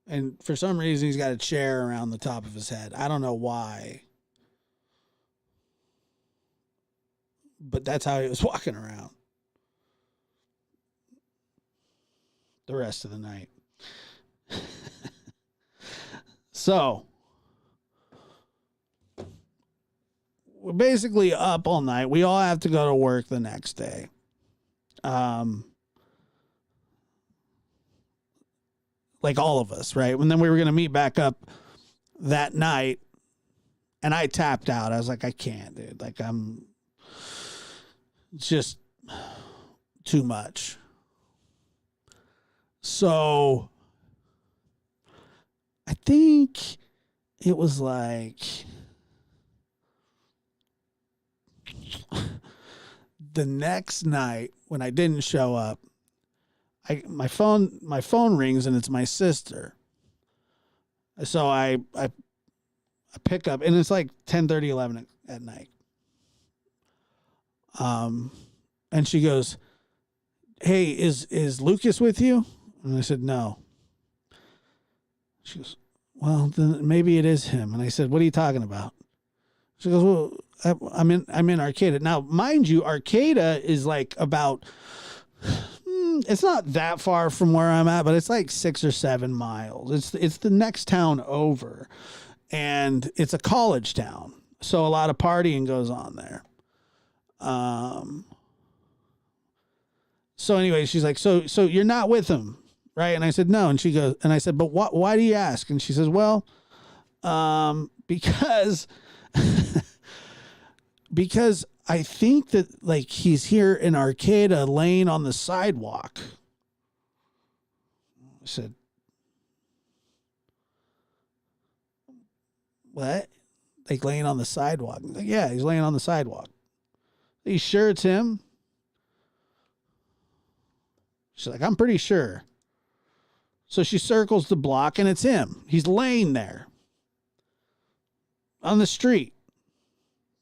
And for some reason, he's got a chair around the top of his head. I don't know why. But that's how he was walking around the rest of the night. So, we're basically up all night. We all have to go to work the next day. Like all of us, right? And then we were going to meet back up that night, and I tapped out. I was like, I can't, dude. Like, it's just too much. So I think it was like the next night when I didn't show up, my phone rings and it's my sister. So I pick up, and it's like 10:30, 11 at night. And she goes, "Hey, is Lucas with you?" And I said, "No." She goes, "Well, then maybe it is him." And I said, "What are you talking about?" She goes, "Well, I'm in Arcata." Now, mind you, Arcata is like about, it's not that far from where I'm at, but it's like 6 or 7 miles. It's the next town over, and it's a college town. So a lot of partying goes on there. So anyway, she's like, so you're not with him, right? And I said, no. And she goes, and I said, but why do you ask? And she says, well, because, because I think that like he's here in Arcata laying on the sidewalk. I said, what? Like laying on the sidewalk? Like, yeah, he's laying on the sidewalk. Are you sure it's him? She's like, I'm pretty sure. So she circles the block and it's him. He's laying there on the street.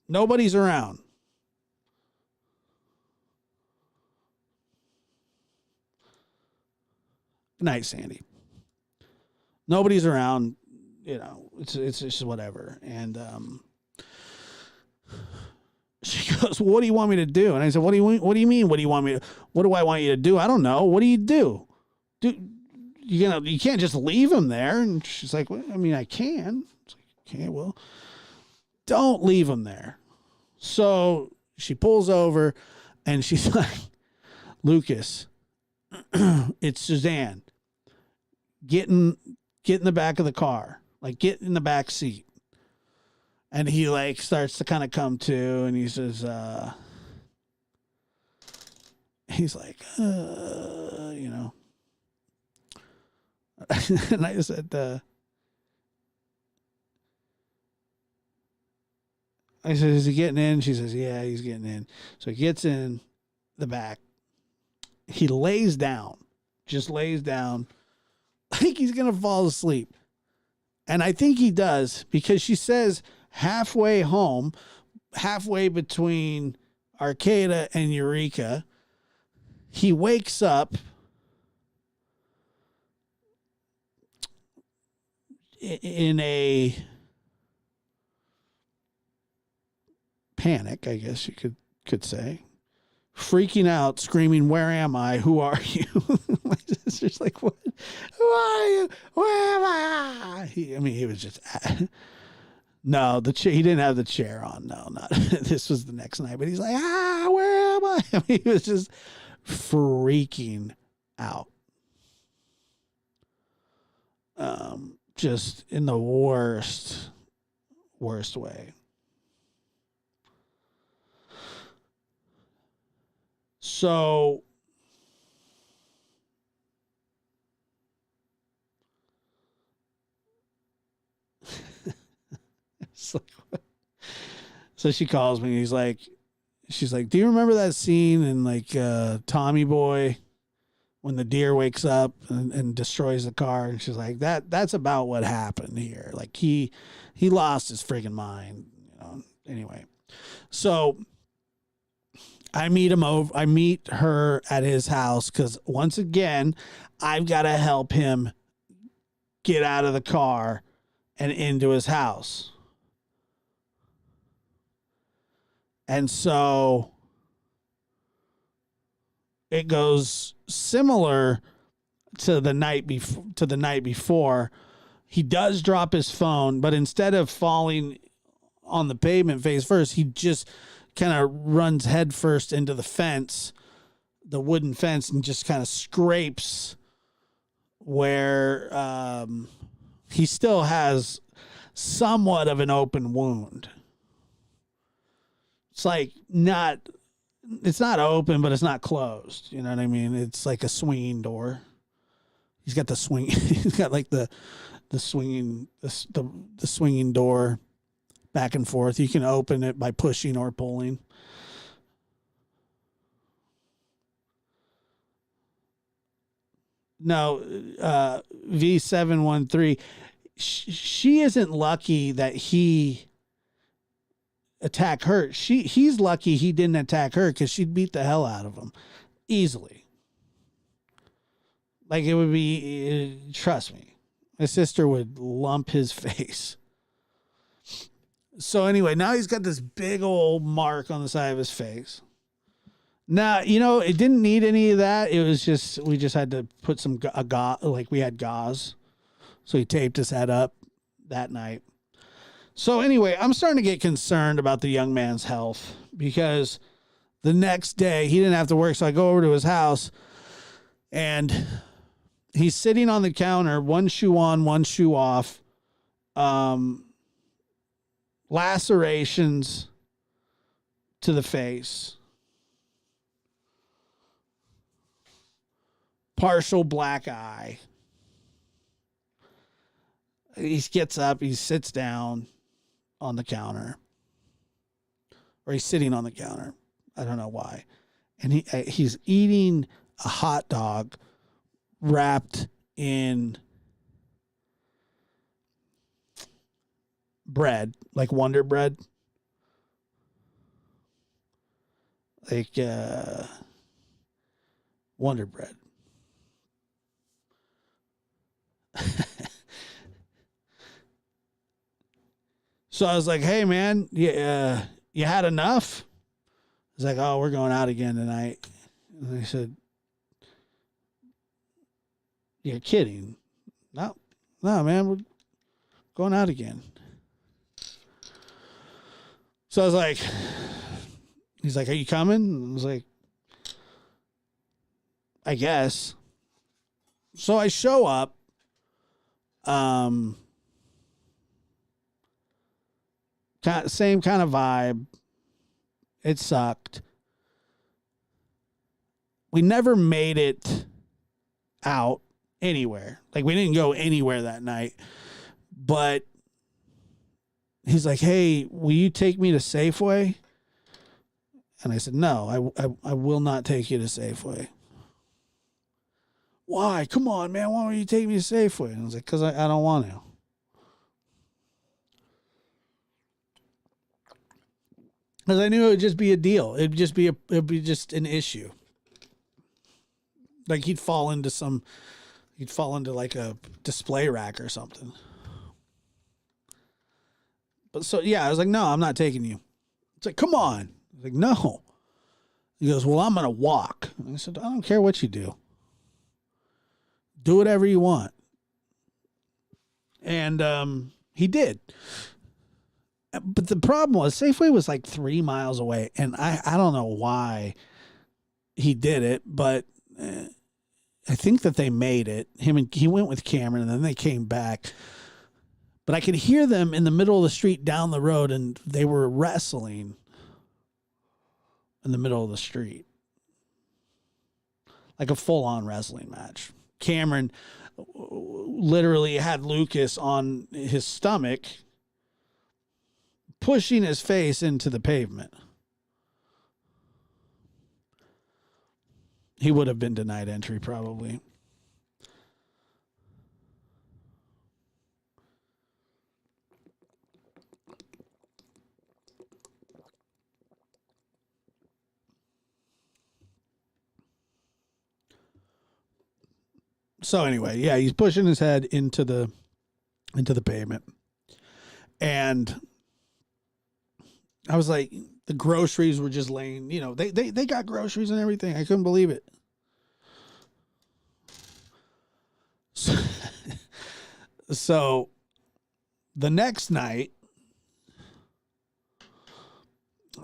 Nobody's around. Good night, Sandy. Nobody's around. You know, it's just whatever. And she goes, well, what do you want me to do? And I said, what do you mean? What do you want me to, what do I want you to do? I don't know. What do you do? You can't just leave him there. And she's like, well, I mean, I can. It's like, okay, well, don't leave him there. So she pulls over and she's like, Lucas, it's Suzanne. Get in the back of the car. Like, get in the back seat. And he like starts to kind of come to, and he says, he's like, you know. And I said, is he getting in? She says, yeah, he's getting in. So he gets in the back. He lays down, just lays down. I think he's going to fall asleep. And I think he does, because she says halfway home, halfway between Arcata and Eureka, he wakes up in a panic, I guess you could say, freaking out, screaming, "Where am I? Who are you?" My sister's like, "What? Who are you? Where am I?" He was just no, he didn't have the chair on. No, not this was the next night, but he's like, where am I? He was just freaking out. Just in the worst way. So so she calls me. She's like, do you remember that scene in like Tommy Boy when the deer wakes up and destroys the car? And she's like, that's about what happened here. Like he lost his friggin' mind, you know. Anyway, so I meet her at his house, because once again, I've got to help him get out of the car and into his house. And so it goes similar to the night before. He does drop his phone, but instead of falling on the pavement face first, he just kind of runs head first into the fence, the wooden fence, and just kind of scrapes where he still has somewhat of an open wound. It's like it's not open, but it's not closed. You know what I mean? It's like a swinging door. He's got he's got like the swinging door back and forth. You can open it by pushing or pulling. No, V713. She isn't lucky that he attacked her. He's lucky he didn't attack her, because she'd beat the hell out of him easily. Like, it would be, trust me, my sister would lump his face. So anyway, now he's got this big old mark on the side of his face. Now, you know, it didn't need any of that. It was just, we just had to put some like we had gauze. So he taped his head up that night. So anyway, I'm starting to get concerned about the young man's health, because the next day, he didn't have to work, so I go over to his house, and he's sitting on the counter, one shoe on, one shoe off, lacerations to the face, partial black eye. He gets up, he sits down on the counter, or he's sitting on the counter. I don't know why. And he's eating a hot dog wrapped in bread, like Wonder Bread. Like Wonder Bread. So I was like, hey, man, you had enough? He's like, oh, we're going out again tonight. And I said, you're kidding. No, man, we're going out again. So I was like, he's like, are you coming? And I was like, I guess. So I show up. Same kind of vibe. It sucked. We never made it out anywhere. Like, we didn't go anywhere that night. But he's like, hey, will you take me to Safeway? And I said, no, I will not take you to Safeway. Why? Come on, man. Why don't you take me to Safeway? And I was like, because I don't want to. Because I knew it would just be a deal. It'd be just an issue. Like he'd fall into like a display rack or something. But so, yeah, I was like, no, I'm not taking you. It's like, come on. I was like, no. He goes, well, I'm going to walk. And I said, I don't care what you do. Do whatever you want. And he did. But the problem was Safeway was like 3 miles away. And I don't know why he did it, but I think that they made it. He went with Cameron, and then they came back. But I could hear them in the middle of the street down the road, and they were wrestling in the middle of the street. Like a full-on wrestling match. Cameron literally had Lucas on his stomach, pushing his face into the pavement. He would have been denied entry, probably. So anyway, yeah, he's pushing his head into the pavement. And I was like, the groceries were just laying, they got groceries and everything. I couldn't believe it. So the next night,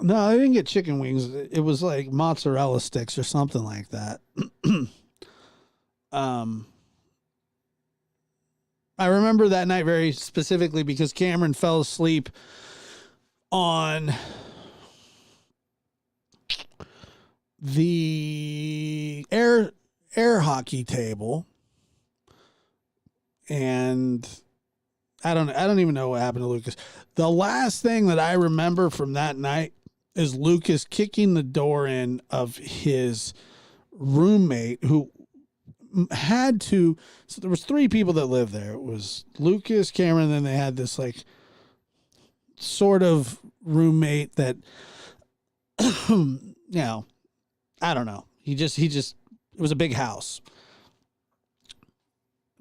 no, I didn't get chicken wings. It was like mozzarella sticks or something like that. I remember that night very specifically because Cameron fell asleep on the air hockey table, and I don't even know what happened to Lucas. The last thing that I remember from that night is Lucas kicking the door in of his roommate who had to, so there was 3 people that lived there. It was Lucas, Cameron, and then they had this like sort of roommate that, I don't know. He just, it was a big house,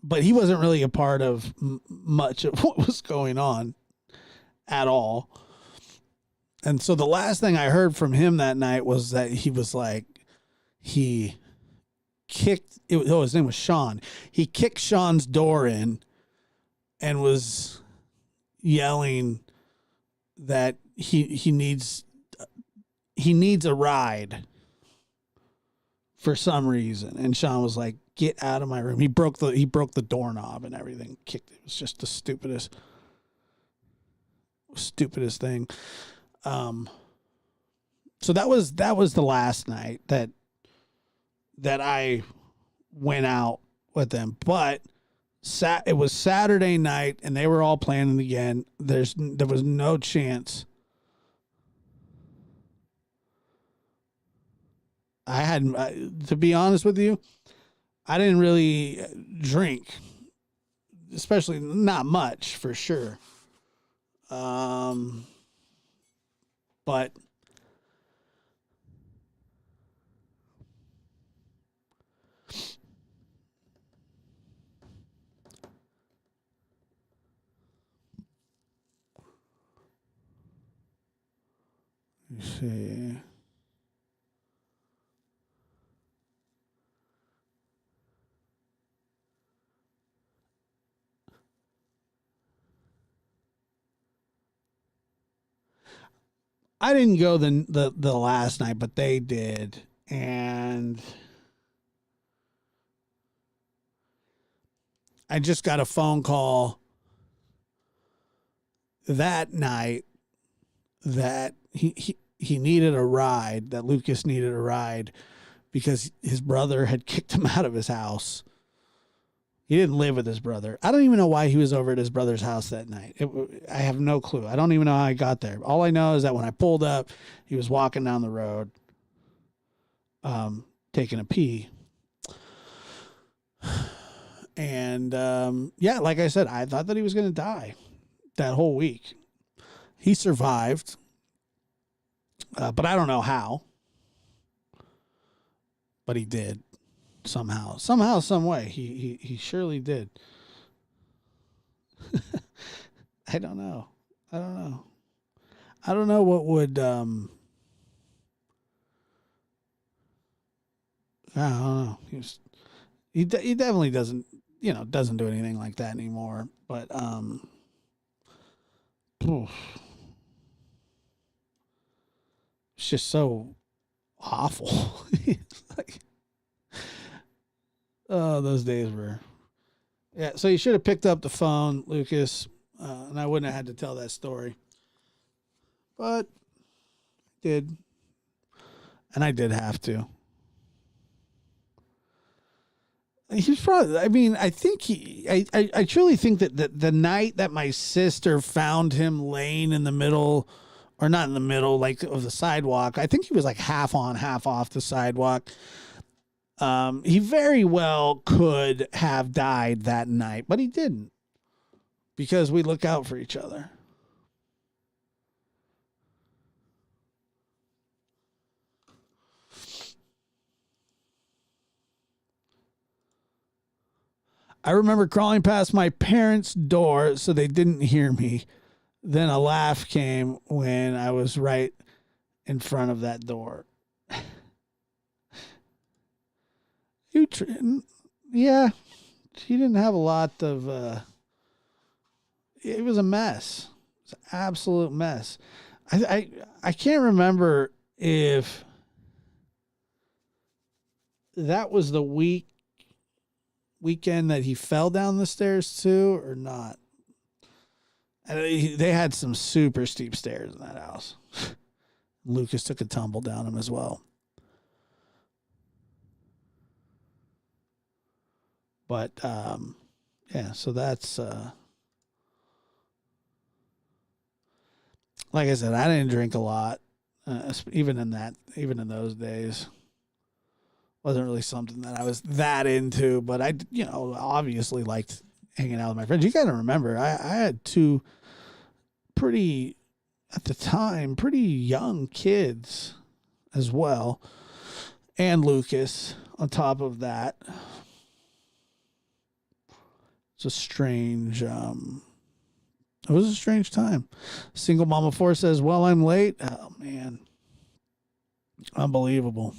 but he wasn't really a part of much of what was going on at all. And so the last thing I heard from him that night was that he was like, he kicked, his name was Sean. He kicked Sean's door in and was yelling that he needs he needs a ride for some reason. And Sean was like, get out of my room. He broke the doorknob and everything. Kicked it. It was just the stupidest thing. So that was the last night that I went out with them. But it was Saturday night and they were all planning again. There was no chance. I had, to be honest with you, I didn't really drink, especially not much for sure. But let's see. I didn't go the last night, but they did. And I just got a phone call that night that he needed a ride, that Lucas needed a ride because his brother had kicked him out of his house. He didn't live with his brother. I don't even know why he was over at his brother's house that night. I have no clue. I don't even know how I got there. All I know is that when I pulled up, he was walking down the road, taking a pee. And, yeah, like I said, I thought that he was going to die that whole week. He survived, but I don't know how. But he did. Somehow, some way, he surely did. I don't know what would. I don't know. He definitely doesn't do anything like that anymore. But it's just so awful. It's like, oh, those days were. Yeah, so you should have picked up the phone, Lucas, and I wouldn't have had to tell that story. But I did. And I did have to. He's probably, I mean, I think I truly think that the night that my sister found him laying in the middle, or not in the middle, like of the sidewalk, I think he was like half on, half off the sidewalk. He very well could have died that night, but he didn't, because we look out for each other. I remember crawling past my parents' door so they didn't hear me. Then a laugh came when I was right in front of that door. Yeah, she didn't have a lot of. It was a mess. It was an absolute mess. I can't remember if that was the weekend that he fell down the stairs too, or not. And they had some super steep stairs in that house. Lucas took a tumble down them as well. But yeah, so that's like I said, I didn't drink a lot, even in those days. Wasn't really something that I was that into, but I, obviously liked hanging out with my friends. You got to remember, I had two at the time, pretty young kids as well. And Lucas on top of that. It's a strange, it was a strange time. Single Mama 4 says, well, I'm late. Oh, man. Unbelievable.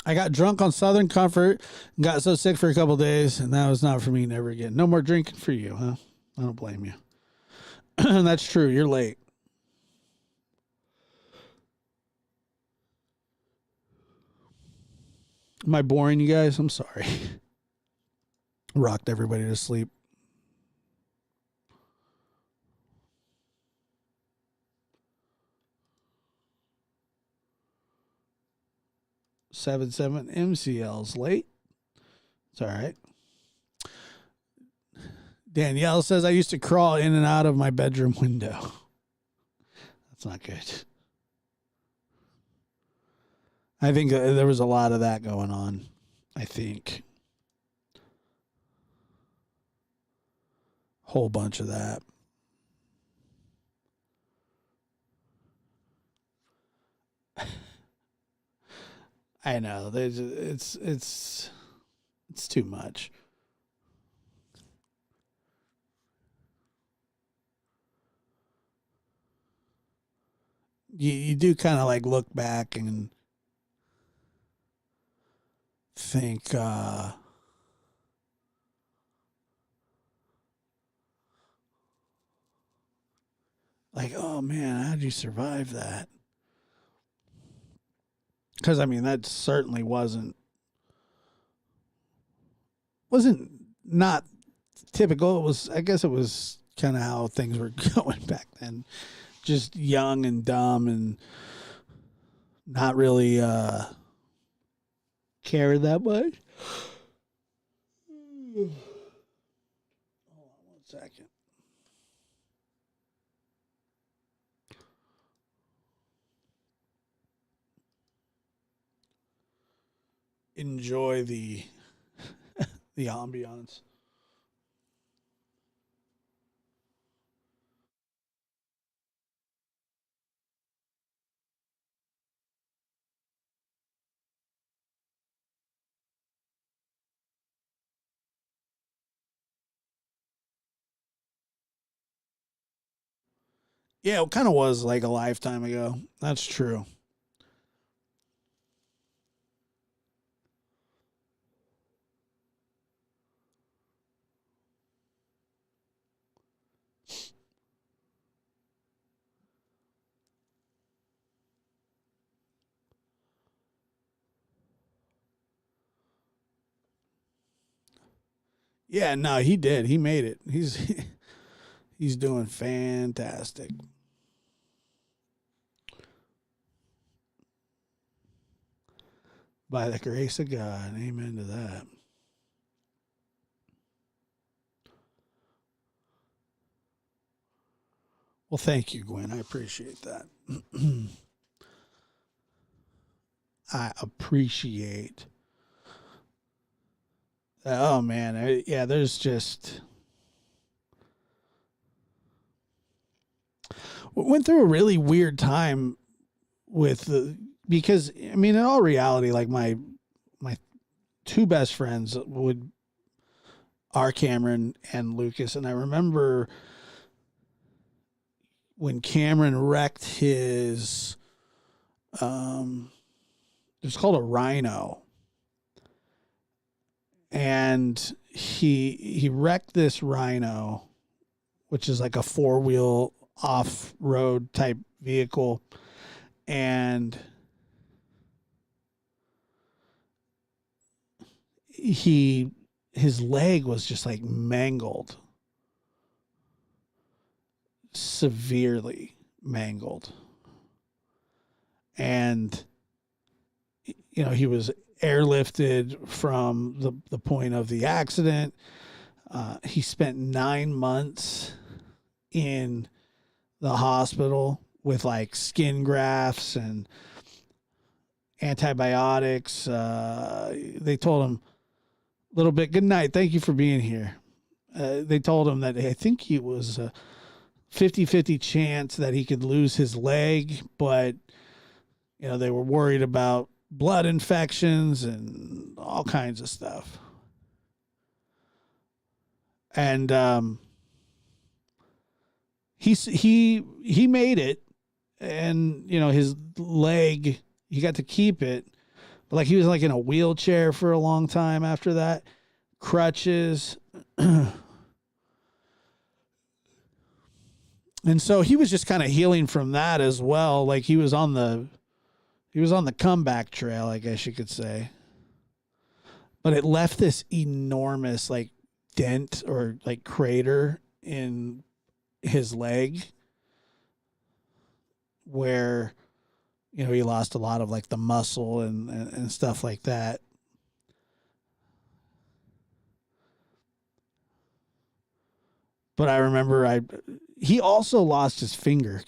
I got drunk on Southern Comfort and got so sick for a couple days, and that was not for me never again. No more drinking for you, huh? I don't blame you. That's true. You're late. Am I boring you guys? I'm sorry. Rocked everybody to sleep. Seven MCL's late. It's all right. Danielle says I used to crawl in and out of my bedroom window. That's not good. I think there was a lot of that going on. I think. Whole bunch of that. I know. It's too much. You do kind of like look back and think like, oh man, how'd you survive that? Because I mean, that certainly wasn't not typical. It was, I guess, it was kind of how things were going back then. Just young and dumb and not really cared that much. Hold on one second. Enjoy the ambiance. Yeah, it kind of was like a lifetime ago. That's true. Yeah, no, he did. He made it. He's doing fantastic. By the grace of God. Amen to that. Well, thank you, Gwen. I appreciate that. I appreciate. Oh man, yeah. There's just went through a really weird time with the because I mean, in all reality, like my two best friends are Cameron and Lucas, and I remember when Cameron wrecked his it's called a Rhino, and he wrecked this Rhino, which is like a 4-wheel off-road type vehicle, and his leg was just like mangled, severely mangled, and you know, he was airlifted from the point of the accident. He spent 9 months in the hospital with like skin grafts and antibiotics. They told him a little bit, good night, thank you for being here. They told him that I think it was a 50-50 chance that he could lose his leg, but you know, they were worried about blood infections and all kinds of stuff. And he made it, and you know, his leg, he got to keep it, But like he was like in a wheelchair for a long time after that. Crutches. And so he was just kind of healing from that as well. Like he was on the comeback trail, I guess you could say. But it left this enormous like dent or like crater in his leg where, you know, he lost a lot of like the muscle and stuff like that. But I remember he also lost his finger.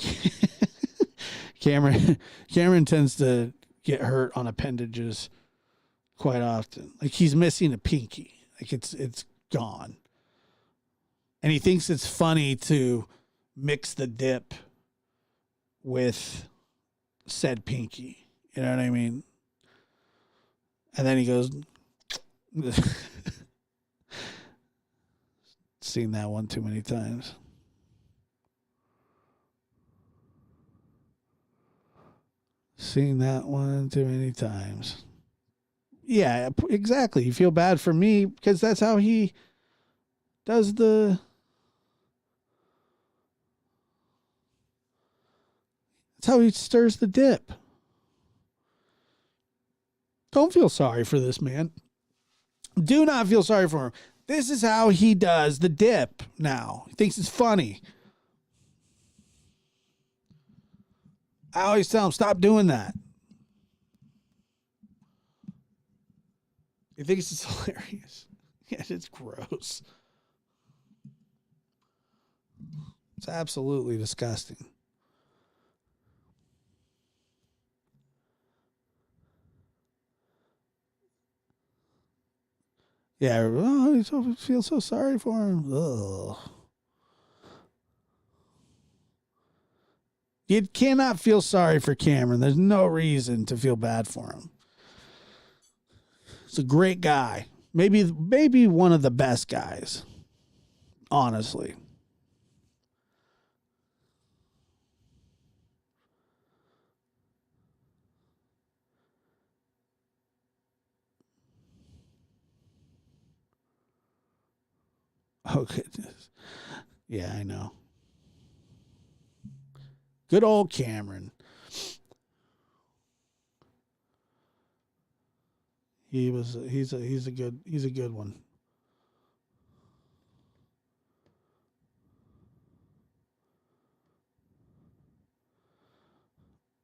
Cameron tends to get hurt on appendages quite often. Like he's missing a pinky. Like it's gone. And he thinks it's funny to mix the dip with said pinky. You know what I mean? And then he goes, seen that one too many times. Seen that one too many times. Yeah, exactly. You feel bad for me because that's how he does that's how he stirs the dip. Don't feel sorry for this man. Do not feel sorry for him. This is how he does the dip now. He thinks it's funny. I always tell him, stop doing that. He thinks it's hilarious. Yes, it's gross. It's absolutely disgusting. Yeah, I feel so sorry for him. Ugh. You cannot feel sorry for Cameron. There's no reason to feel bad for him. He's a great guy. Maybe one of the best guys. Honestly. Oh, goodness. Yeah, I know. Good old Cameron. He's a good one.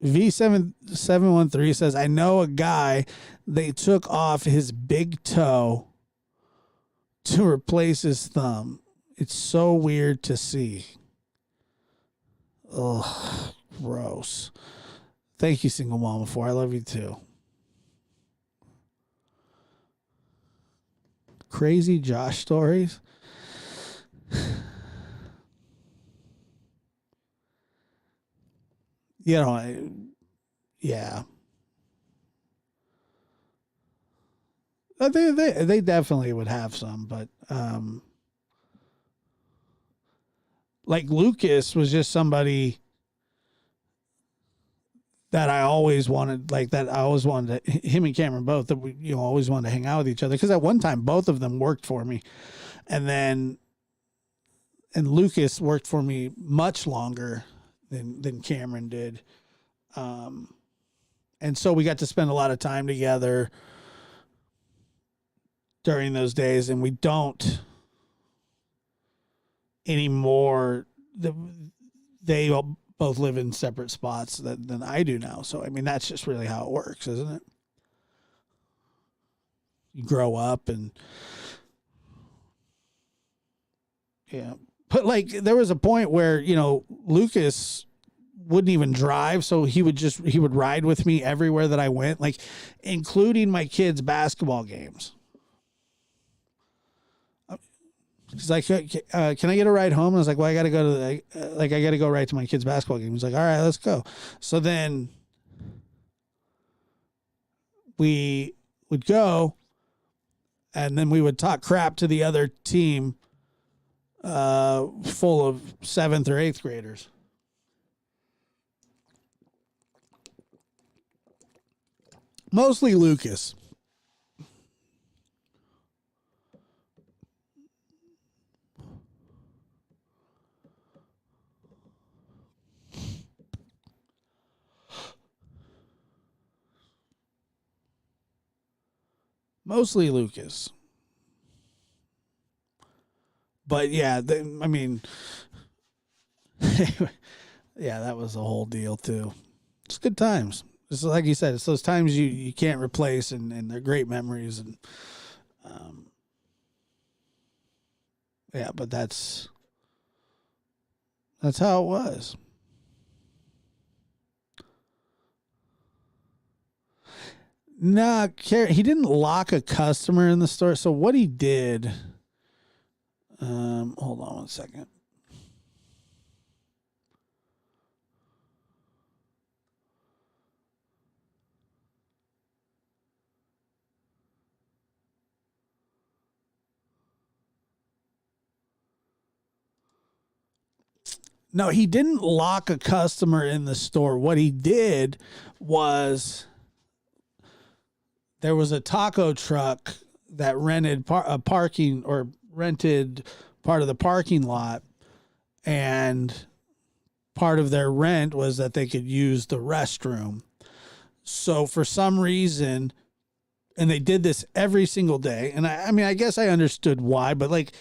V7713 says, I know a guy, they took off his big toe to replace his thumb. It's so weird to see. Ugh, gross. Thank you, Single Mama 4. I love you too. Crazy Josh stories. You know, yeah. They definitely would have some, but like Lucas was just somebody that I always wanted, like that I always wanted to, him and Cameron both, that we, you know, always wanted to hang out with each other. Because at one time, both of them worked for me. And Lucas worked for me much longer than Cameron did. And so we got to spend a lot of time together during those days, and we don't anymore. They both live in separate spots than I do now. So, I mean, that's just really how it works, isn't it? You grow up and, yeah. But like, there was a point where, you know, Lucas wouldn't even drive. So he would ride with me everywhere that I went, like including my kids' basketball games. He's like, can I get a ride home? I was like, well, I got to go to I got to go right to my kid's basketball game. He's like, all right, let's go. So then we would go, and then we would talk crap to the other team, full of 7th or 8th graders. Mostly Lucas. Mostly Lucas. But yeah, I mean, yeah, that was a whole deal too. It's good times. It's like you said, it's those times you can't replace, and they're great memories. And yeah, but that's how it was. Nah, he didn't lock a customer in the store. So what he did, hold on one second. No, he didn't lock a customer in the store. What he did was there was a taco truck that rented a parking or rented part of the parking lot, and part of their rent was that they could use the restroom. So for some reason, and they did this every single day. And I mean, I guess I understood why, but like,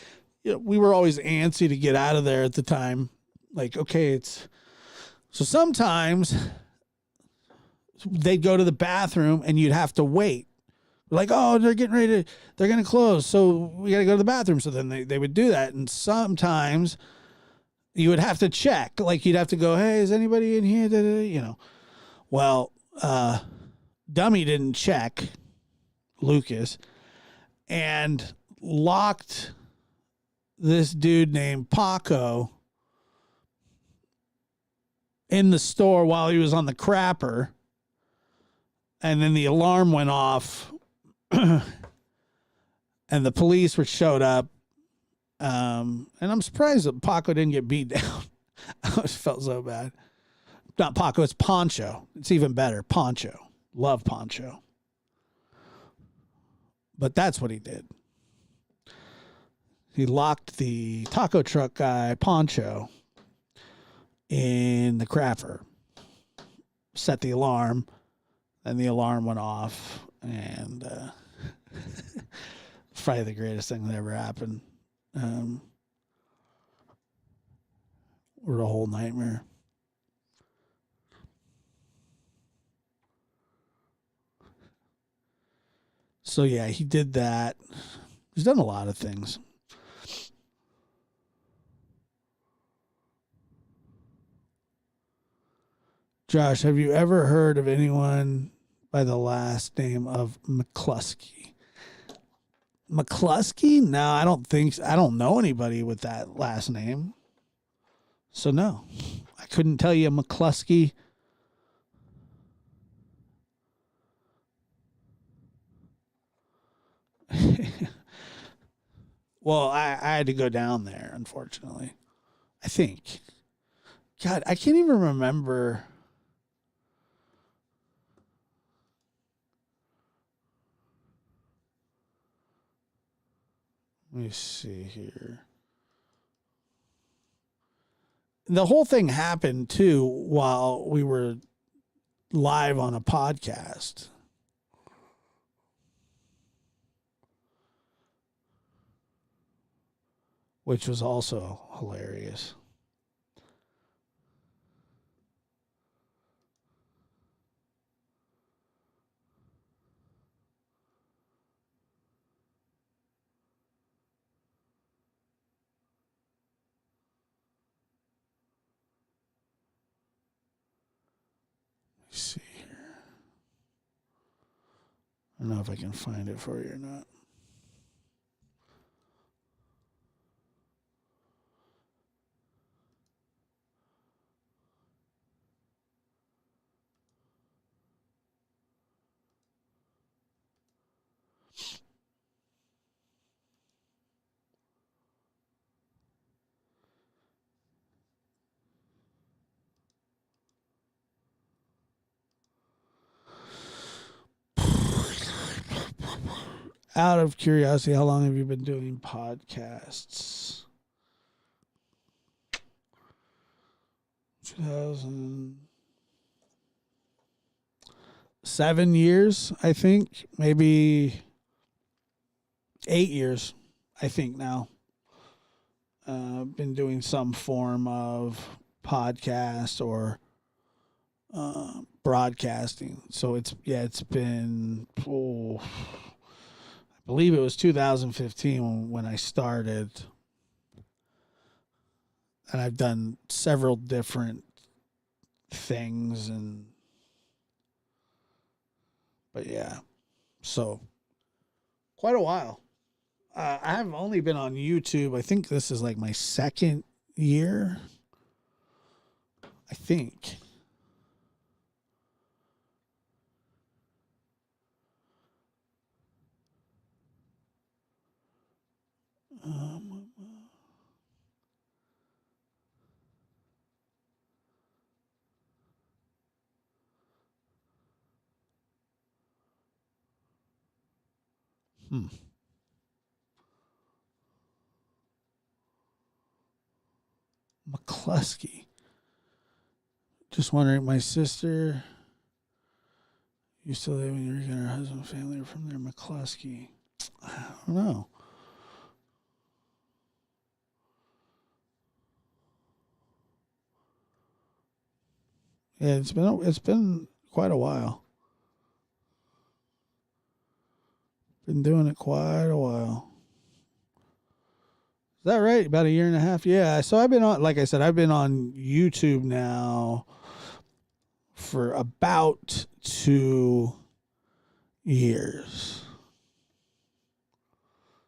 you know, we were always antsy to get out of there at the time. Like, okay, so sometimes they'd go to the bathroom and you'd have to wait. Like, oh, they're going to close. So we got to go to the bathroom. So then they would do that. And sometimes you would have to check. Like, you'd have to go, hey, is anybody in here? You know, well, Dummy didn't check, Lucas, and locked this dude named Paco in the store while he was on the crapper. And then the alarm went off and the police showed up. And I'm surprised that Paco didn't get beat down. I always felt so bad. Not Paco, it's Poncho. It's even better. Poncho. Love Poncho. But that's what he did. He locked the taco truck guy, Poncho, in the crapper. Set the alarm. Then the alarm went off. And probably the greatest thing that ever happened. Or a whole nightmare. So yeah, he did that. He's done a lot of things. Josh, have you ever heard of anyone by the last name of McCluskey? McCluskey? No, I don't think so. I don't know anybody with that last name. So no, I couldn't tell you McCluskey. Well, I had to go down there, unfortunately. I think. God, I can't even remember. Let me see here. The whole thing happened, too, while we were live on a podcast. Which was also hilarious. Let me see here. I don't know if I can find it for you or not. Out of curiosity, how long have you been doing podcasts? 2007 years, I think. Maybe 8 years, I think now. Been doing some form of podcast or broadcasting. So it's been, I believe it was 2015 when I started. And I've done several different things but yeah, so quite a while. I have only been on YouTube. I think this is like my second year. I think. McCluskey. Just wondering, my sister used to live in Eureka and her husband and family are from there. McCluskey. I don't know. Yeah, it's been quite a while. Been doing it quite a while. Is that right? About a year and a half? Yeah. So I've been on, like I said, I've been on YouTube now for about 2 years.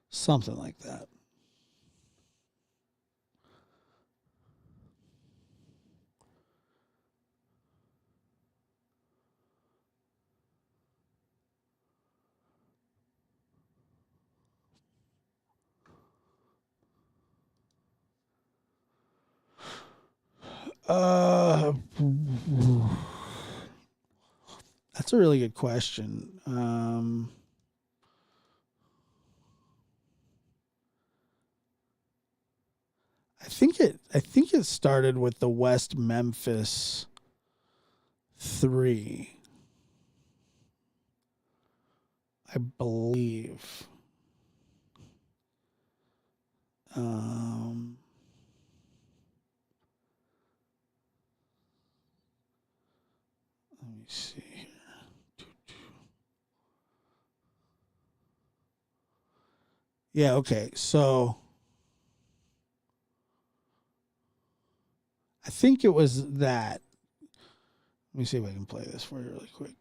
Something like that. That's a really good question. I think it started with the West Memphis 3. I believe. Let me see here. Yeah, okay. So I think it was that. Let me see if I can play this for you really quick.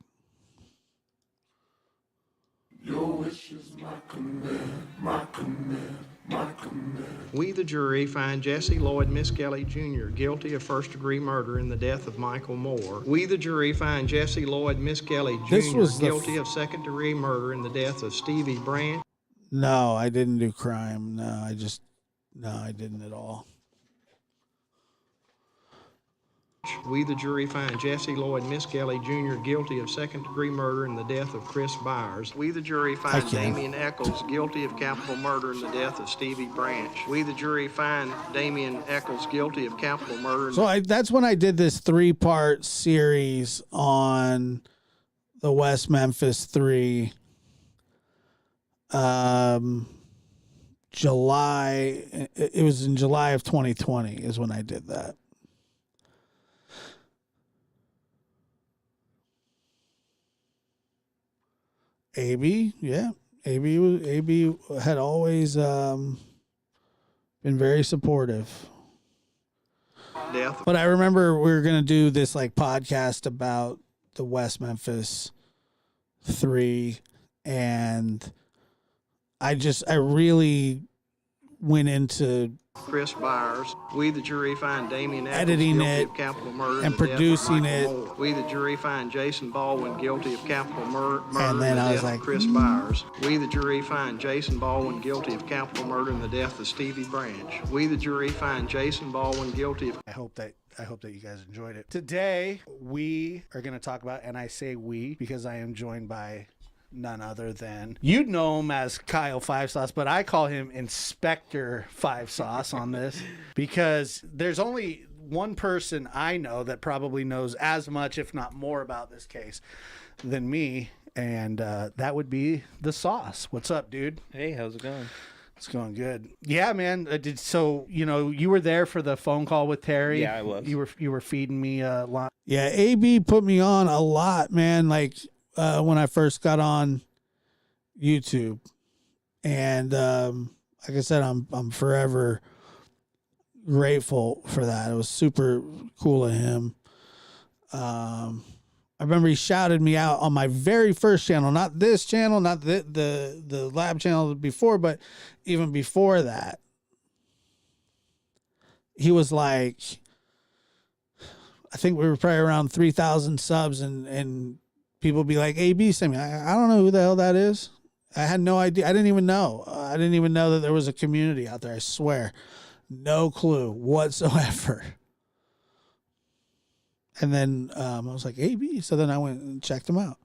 Your wish is my command, my command, my command. We, the jury, find Jesse Lloyd Miskelly Jr. guilty of first-degree murder in the death of Michael Moore. We, the jury, find Jesse Lloyd Miskelly Jr. guilty of second-degree murder in the death of Stevie Branch. No, I didn't do crime. No, I didn't at all. We, the jury, find Jesse Lloyd Miskelly Jr. guilty of second-degree murder in the death of Chris Byers. We, the jury, find Damian Eccles guilty of capital murder in the death of Stevie Branch. We, the jury, find Damian Eccles guilty of capital murder. So that's when I did this 3-part series on the West Memphis 3. July. It was in July of 2020 is when I did that. AB, yeah. AB had always been very supportive. Death. But I remember we were gonna do this like podcast about the West Memphis 3, and I really went into Chris Byers. We, the jury, find Damian Eccles editing guilty it of capital murder and producing it. Moore. We, the jury, find Jason Baldwin guilty of capital murder And then in the I was death like, of Chris Byers. We, the jury, find Jason Baldwin guilty of capital murder in the death of Stevie Branch. We, the jury, find Jason Baldwin guilty of... I hope that you guys enjoyed it. Today, we are going to talk about, and I say we because I am joined by none other than, you'd know him as Kyle Five Sauce, but I call him Inspector Five Sauce on this because there's only one person I know that probably knows as much, if not more, about this case than me, and that would be the Sauce. What's up, dude? Hey, how's it going? It's going good. Yeah, man. So you were there for the phone call with Terry. Yeah, I was. You were feeding me a lot. Yeah, AB put me on a lot, man. Like when I first got on YouTube, and like I said, I'm forever grateful for that. It was super cool of him. I remember he shouted me out on my very first channel, not this channel, not the lab channel before, but even before that. He was like, I think we were probably around 3,000 subs, and people be like, AB sent me. I don't know who the hell that is. I had no idea. I didn't even know. I didn't even know that there was a community out there. I swear. No clue whatsoever. And then I was like, AB. So then I went and checked him out.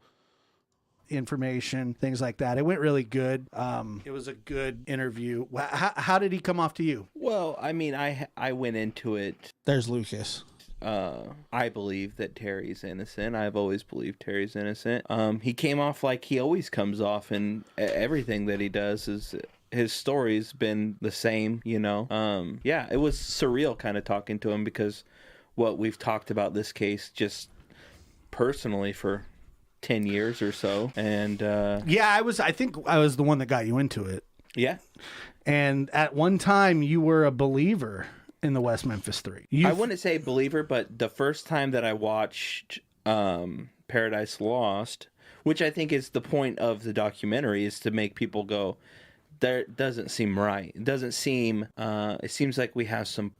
Information, things like that. It went really good. It was a good interview. How did he come off to you? Well, I mean, I went into it. There's Lucas. I believe that Terry's innocent. I've always believed Terry's innocent. He came off like he always comes off, and everything that he does is... his story's been the same, you know. Yeah, it was surreal kind of talking to him because what we've talked about this case just personally for 10 years or so. And yeah, I think I was the one that got you into it. Yeah. And at one time you were a believer in the West Memphis 3. I wouldn't say believer, but the first time that I watched Paradise Lost, which I think is the point of the documentary, is to make people go, that doesn't seem right. It doesn't seem. It seems like we have some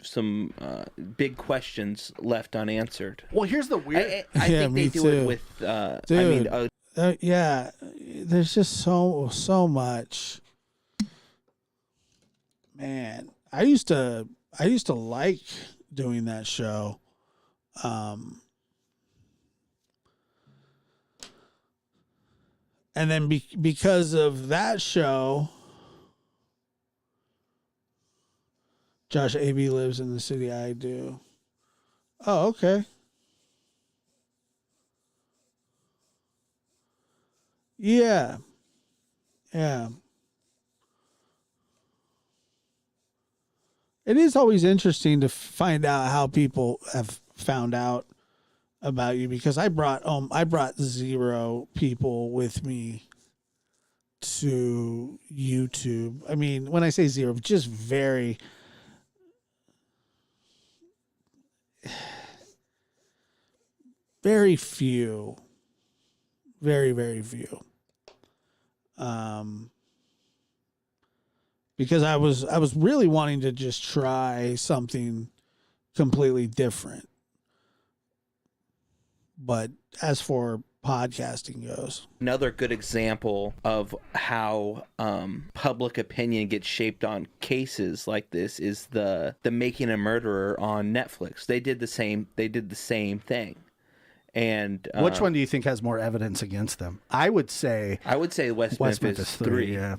big questions left unanswered. Well, here's the weird. I think they do it with. Dude, yeah, there's just so much. Man, I used to like doing that show. And then because of that show. Josh, AB lives in the city I do. Oh, okay. Yeah. Yeah. It is always interesting to find out how people have found out about you, because I brought 0 people with me to YouTube. I mean, when I say 0, just very few, very, very few. Because I was really wanting to just try something completely different. But as for podcasting goes, another good example of how public opinion gets shaped on cases like this is the Making a Murderer on Netflix. They did the same thing. And which one do you think has more evidence against them? I would say West Memphis 3. Yeah,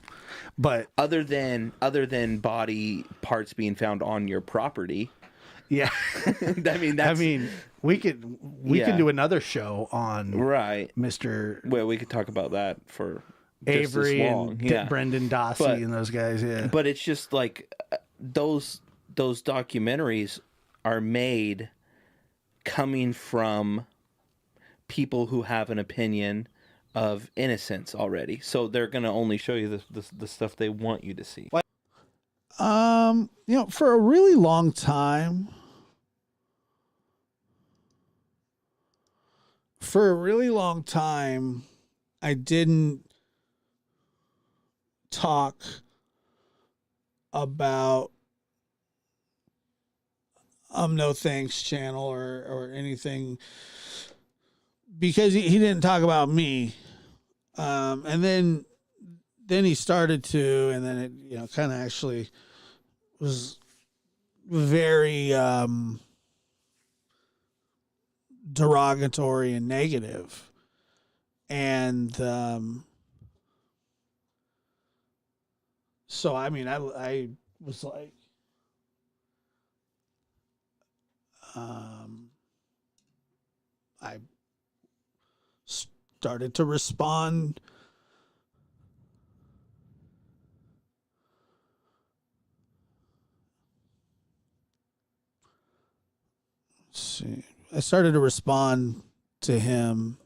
but other than body parts being found on your property. Yeah, I mean, we could do another show on Mr. Well, we could talk about that for Avery and Brendan Dassey and those guys. Yeah, but it's just like those documentaries are made coming from people who have an opinion of innocence already, so they're gonna only show you the stuff they want you to see. For a really long time, I didn't talk about No Thanks channel or anything, because he didn't talk about me. And then he started to, and then it, kind of actually was very derogatory and negative. And So I mean, I was like, I started to respond. Let's see, I started to respond to him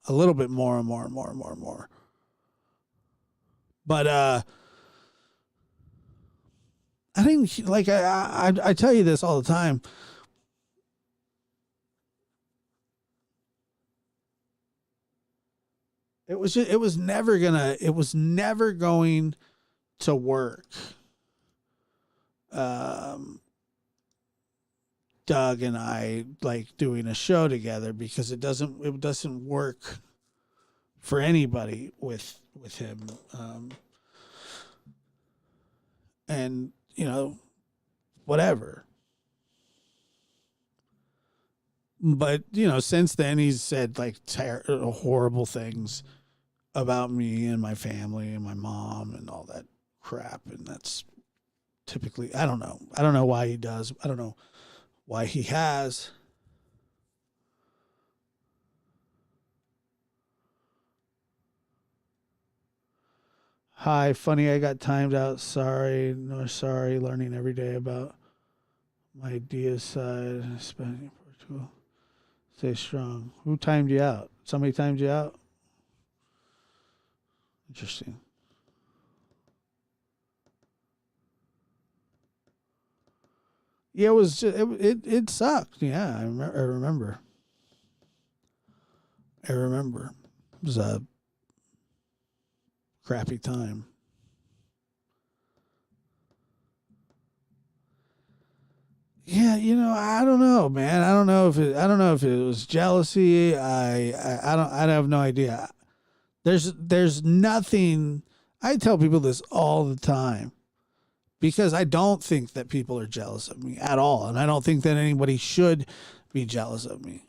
a little bit more and more and more and more and more. But I think, like I tell you this all the time. It was never going to work. Doug and I like doing a show together because it doesn't work for anybody with him. And whatever. But since then he's said like horrible things about me and my family and my mom and all that crap, and that's typically, I don't know why he does. I don't know why he has. Hi, funny, I got timed out. Sorry, no sorry. Learning every day about my ideas side. Spending Portugal. Stay strong. Who timed you out? Somebody timed you out? Interesting. Yeah, it was just, it sucked. Yeah, I remember. It was a crappy time. Yeah, I don't know, man. I don't know if it was jealousy. I have no idea. There's nothing. I tell people this all the time because I don't think that people are jealous of me at all, and I don't think that anybody should be jealous of me.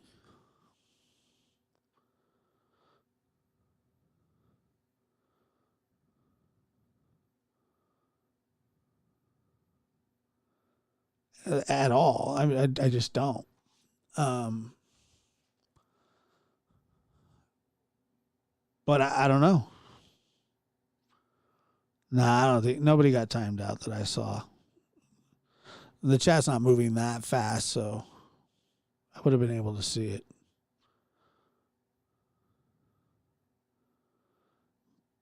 At all. I mean, I just don't. But I don't know. Nah, I don't think nobody got timed out that I saw. The chat's not moving that fast, so I would have been able to see it.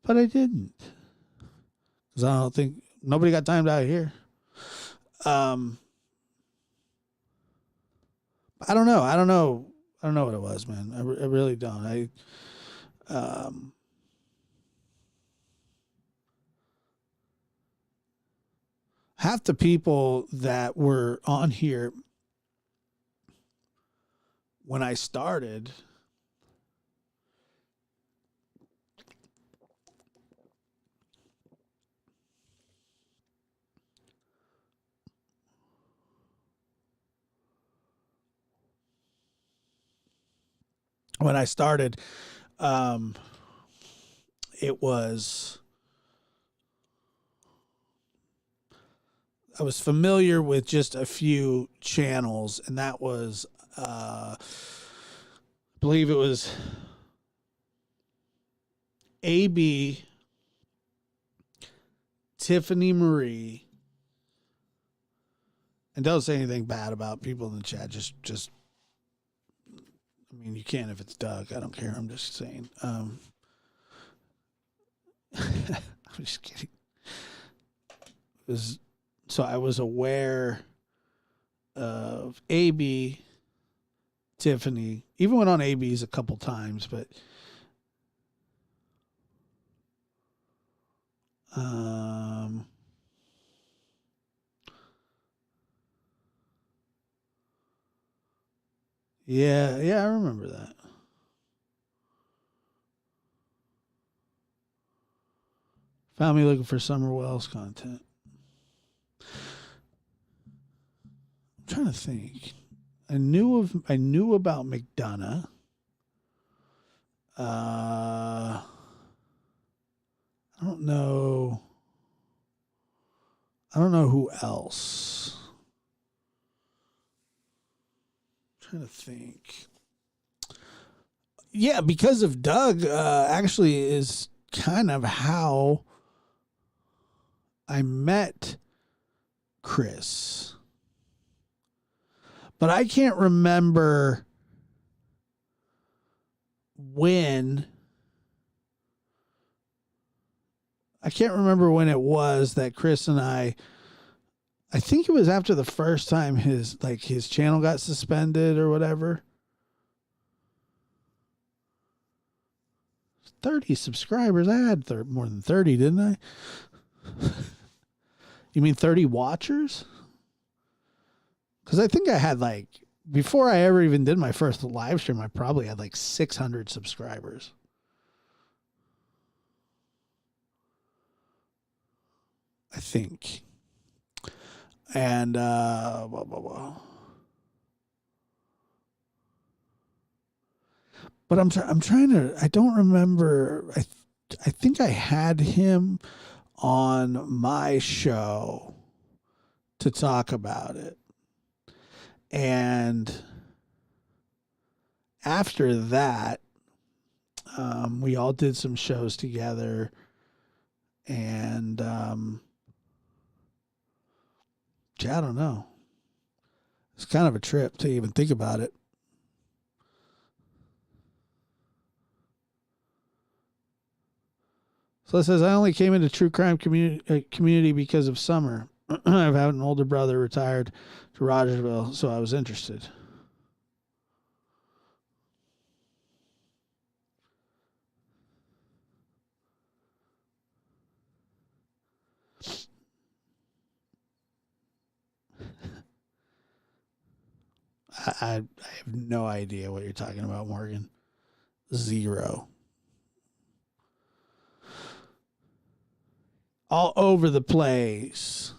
But I didn't. Because I don't think nobody got timed out here. I don't know. I don't know what it was, man. I really don't. Half the people that were on here when I started it was, I was familiar with just a few channels, and that was, I believe it was AB, Tiffany Marie, and don't say anything bad about people in the chat. Just, I mean, you can if it's Doug. I don't care. I'm just saying. I'm just kidding. So I was aware of AB, Tiffany, even went on AB's a couple times, but yeah, I remember that. Found me looking for Summer Wells content. I'm trying to think. I knew about McDonough. I don't know. I don't know who else. I'm trying to think. Yeah, because of Doug, actually is kind of how I met Chris. But I can't remember when. I can't remember when it was that Chris and I think it was after the first time his channel got suspended or whatever. 30 subscribers. I had more than 30, didn't I? You mean 30 watchers? Because I think I had before I ever even did my first live stream, I probably had 600 subscribers. I think. And blah, blah, blah. But I'm trying to. I don't remember. I think I had him on my show to talk about it, and after that, we all did some shows together, and I don't know. It's kind of a trip to even think about it. So it says, I only came into true crime community because of Summer. I've had an older brother retired to Rogersville, so I was interested. I have no idea what you're talking about, Morgan. Zero. All over the place.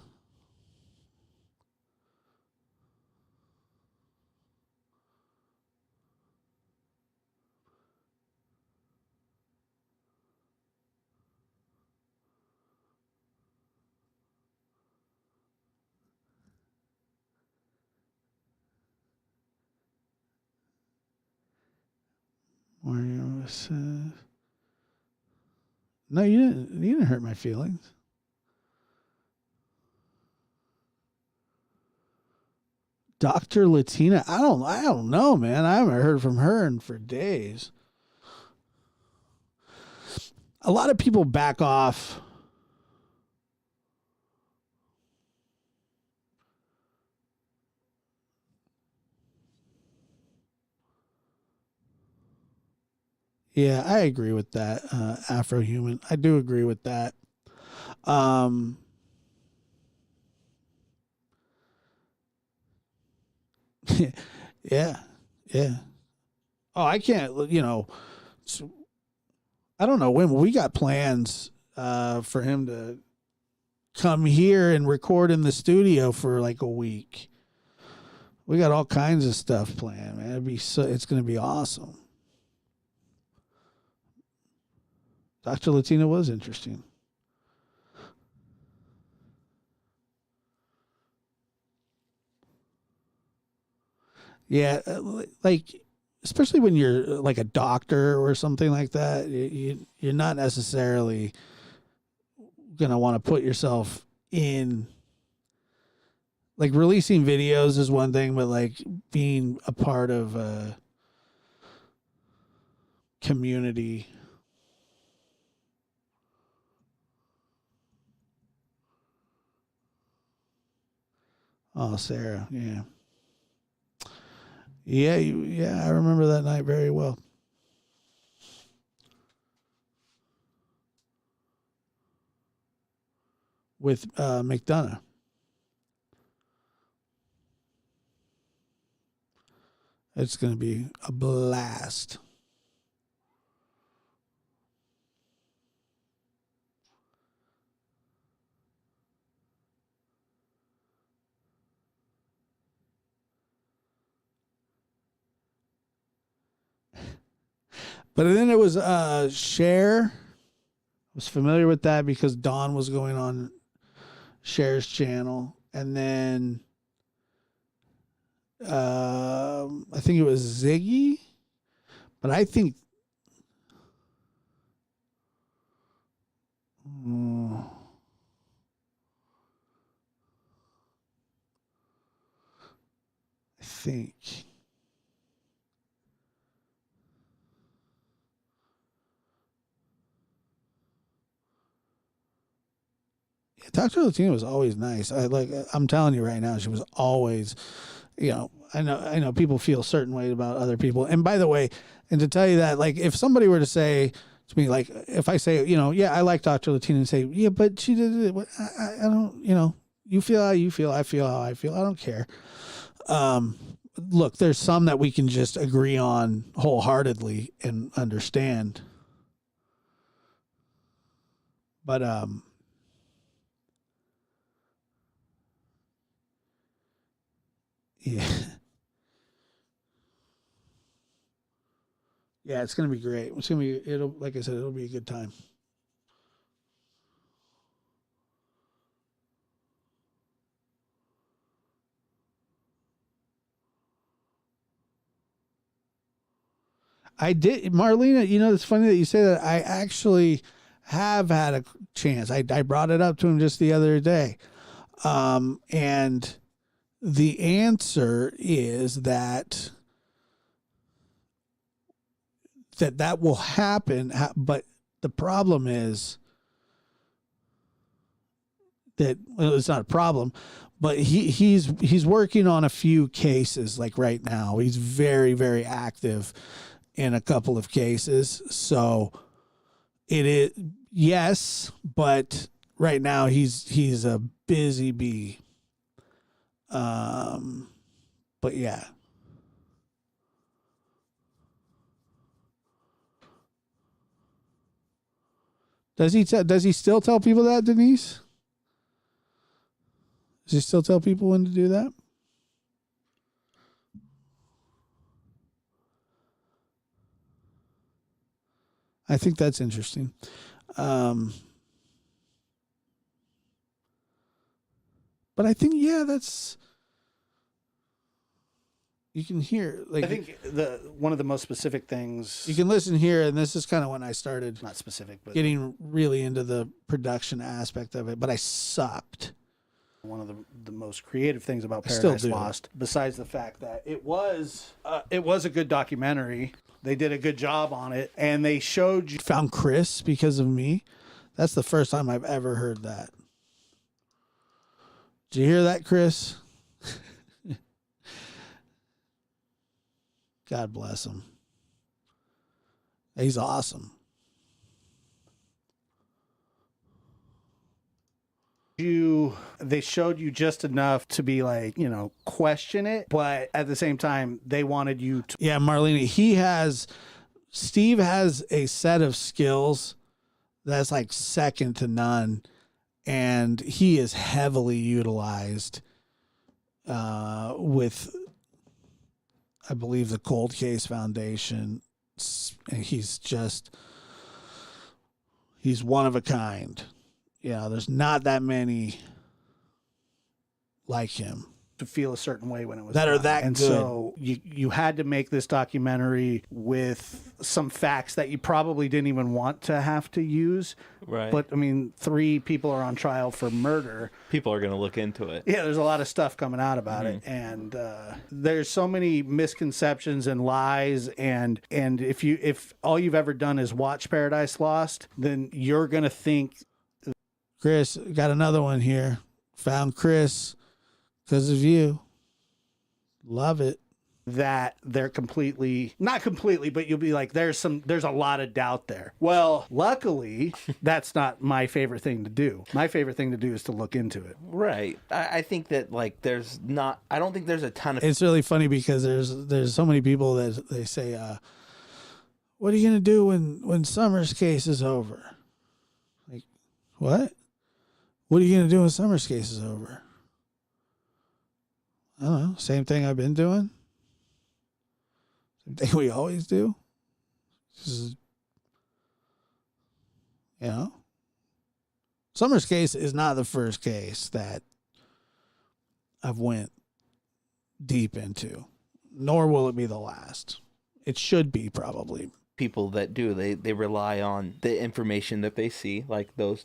Mario says, no, you didn't hurt my feelings. Dr. Latina, I don't know, man. I haven't heard from her for days. A lot of people back off. Yeah, I agree with that, Afro-Human. I do agree with that. Yeah. Oh, I can't, I don't know when. We got plans for him to come here and record in the studio for a week. We got all kinds of stuff planned, man. It's going to be awesome. Dr. Latina was interesting. Yeah, especially when you're a doctor or something like that, you're not necessarily going to want to put yourself in. Releasing videos is one thing, but being a part of a community. Oh, Sarah, yeah. Yeah, I remember that night very well. With McDonough. It's going to be a blast. But then it was Cher. I was familiar with that because Dawn was going on Cher's channel, and then I think it was Ziggy, but I think I think Dr. Latina was always nice. I'm telling you right now, she was always, I know people feel certain ways about other people. And by the way, and to tell you that, like, if somebody were to say to me, like, if I say, yeah, I like Dr. Latina, and say, yeah, but she did it. I don't, you feel how you feel. I feel how I feel. I don't care. Look, there's some that we can just agree on wholeheartedly and understand. But, yeah. Yeah, it's going to be great. Like I said, it'll be a good time. I did, Marlena, it's funny that you say that. I actually have had a chance. I brought it up to him just the other day. And the answer is that will happen. But the problem is that, well, it's not a problem, but he's working on a few cases like right now. He's very, very active in a couple of cases. So it is, yes, but right now he's a busy bee. But yeah. Does he still tell people that, Denise? Does he still tell people when to do that? I think that's interesting. But I think, yeah, that's, you can hear, like, I think one of the most specific things you can listen here, and this is kind of when I started, not specific, but getting really into the production aspect of it, but I sucked. One of the most creative things about I still Paradise do. Lost, besides the fact that it was a good documentary. They did a good job on it, and they showed you. Found Chris because of me. That's the first time I've ever heard that. Did you hear that, Chris? God bless him. He's awesome. They showed you just enough to be like, question it, but at the same time, they wanted you to. Yeah, Marlene, Steve has a set of skills that's like second to none, and he is heavily utilized with, I believe, the Cold Case Foundation. And he's one of a kind. There's not that many like him to feel a certain way when it was that done. are that and good. So you had to make this documentary with some facts that you probably didn't even want to have to use. Right. But I mean, 3 people are on trial for murder. People are going to look into it. Yeah, there's a lot of stuff coming out about it, and there's so many misconceptions and lies. And if all you've ever done is watch Paradise Lost, then you're gonna think. Chris, got another one here. Found Chris because of you. Love it. That they're not completely, but you'll be like, there's a lot of doubt there. Well, luckily, that's not my favorite thing to do. My favorite thing to do is to look into it. Right. I think that I don't think there's a ton of. It's really funny because there's so many people that they say, what are you going to do when Summer's case is over? Like, what? What are you going to do when Summer's case is over? I don't know. Same thing I've been doing. Same thing we always do. Just, Summer's case is not the first case that I've went deep into, nor will it be the last. It should be, probably. People that do, they rely on the information that they see, like those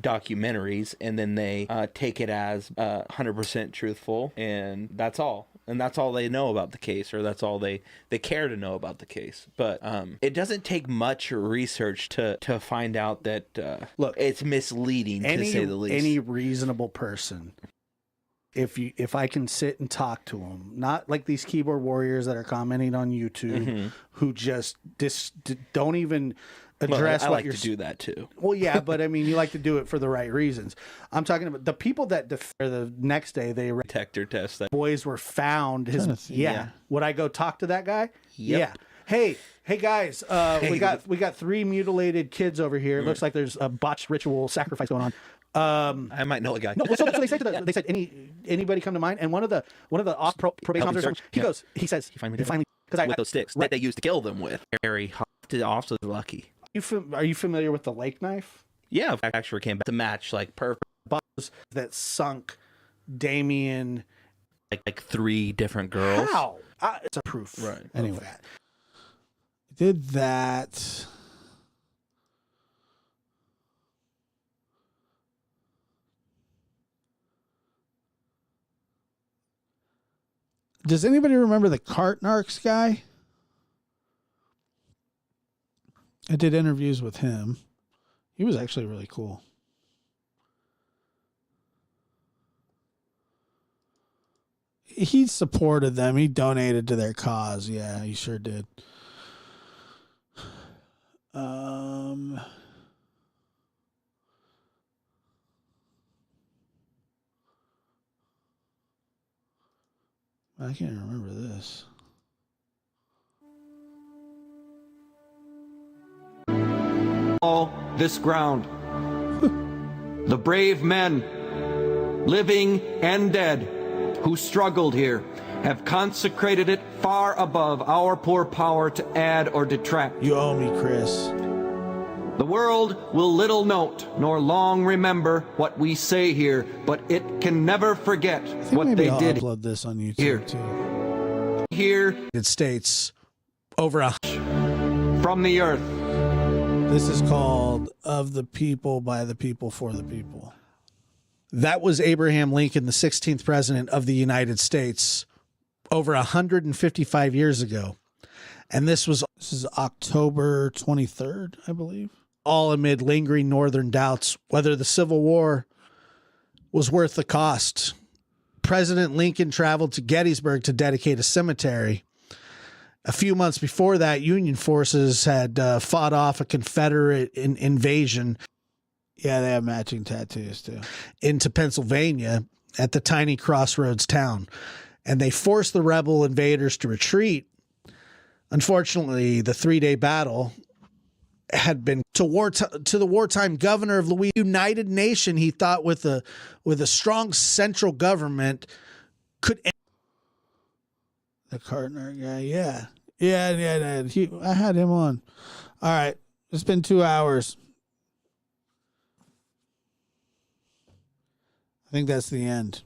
documentaries, and then they take it as 100% truthful, and that's all. And that's all they know about the case, or that's all they care to know about the case. But it doesn't take much research to find out that look, it's misleading, to say the least. Any reasonable person, if I can sit and talk to them, not like these keyboard warriors that are commenting on YouTube, who just don't even address I what like you're to do that too. Well, yeah, but I mean, you like to do it for the right reasons. I'm talking about the people that the next day they detector test that boys were found. Yeah. Would I go talk to that guy? Yep. Yeah. Hey guys, we got 3 mutilated kids over here. It looks like there's a botched ritual sacrifice going on. I might know a guy. No, so they say they said anybody come to mind, and one of the probation officers he says he finally with those sticks that they used to kill them with. Very also lucky. Are you familiar with the lake knife? Yeah, I actually came back to match like perfect. That sunk Damien, like 3 different girls. How? It's a proof. Right. Anyway, did that. Does anybody remember the Cartnarks guy? I did interviews with him. He was actually really cool. He supported them. He donated to their cause. Yeah, he sure did. I can't remember this. All this ground. The brave men, living and dead, who struggled here, have consecrated it far above our poor power to add or detract. You owe me, Chris. The world will little note nor long remember what we say here, but it can never forget what they I'll did. Upload this on YouTube here. Too. Here, United States, over from the earth. This is called "Of the People, by the People, for the People." That was Abraham Lincoln, the 16th president of the United States, over 155 years ago. And this is October 23rd, I believe. All amid lingering northern doubts whether the Civil War was worth the cost. President Lincoln traveled to Gettysburg to dedicate a cemetery. A few months before that, Union forces had fought off a Confederate invasion. Yeah, they have matching tattoos too. Into Pennsylvania at the tiny crossroads town. And they forced the rebel invaders to retreat. Unfortunately, the 3-day battle had been to the wartime governor of Louisiana. United Nation, he thought, with a strong central government could end. The Cartner guy, yeah. I had him on. All right, it's been 2 hours. I think that's the end.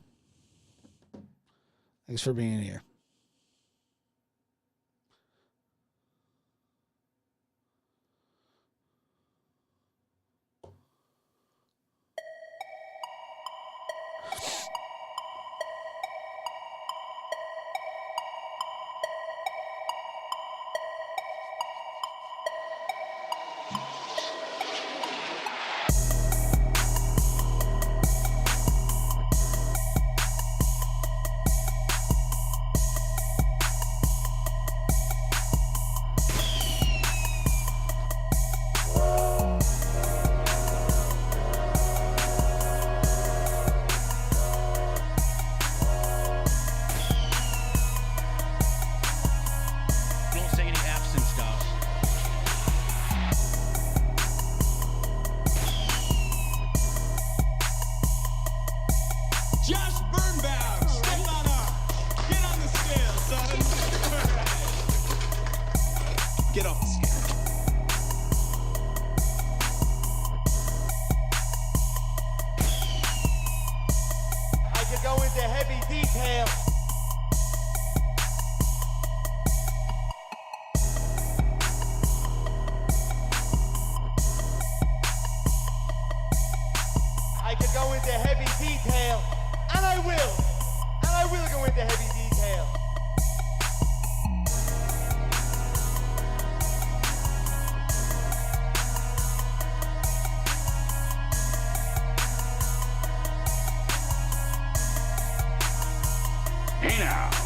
Thanks for being here. I could go into heavy detail, and I will. And I will go into heavy detail. Hey now.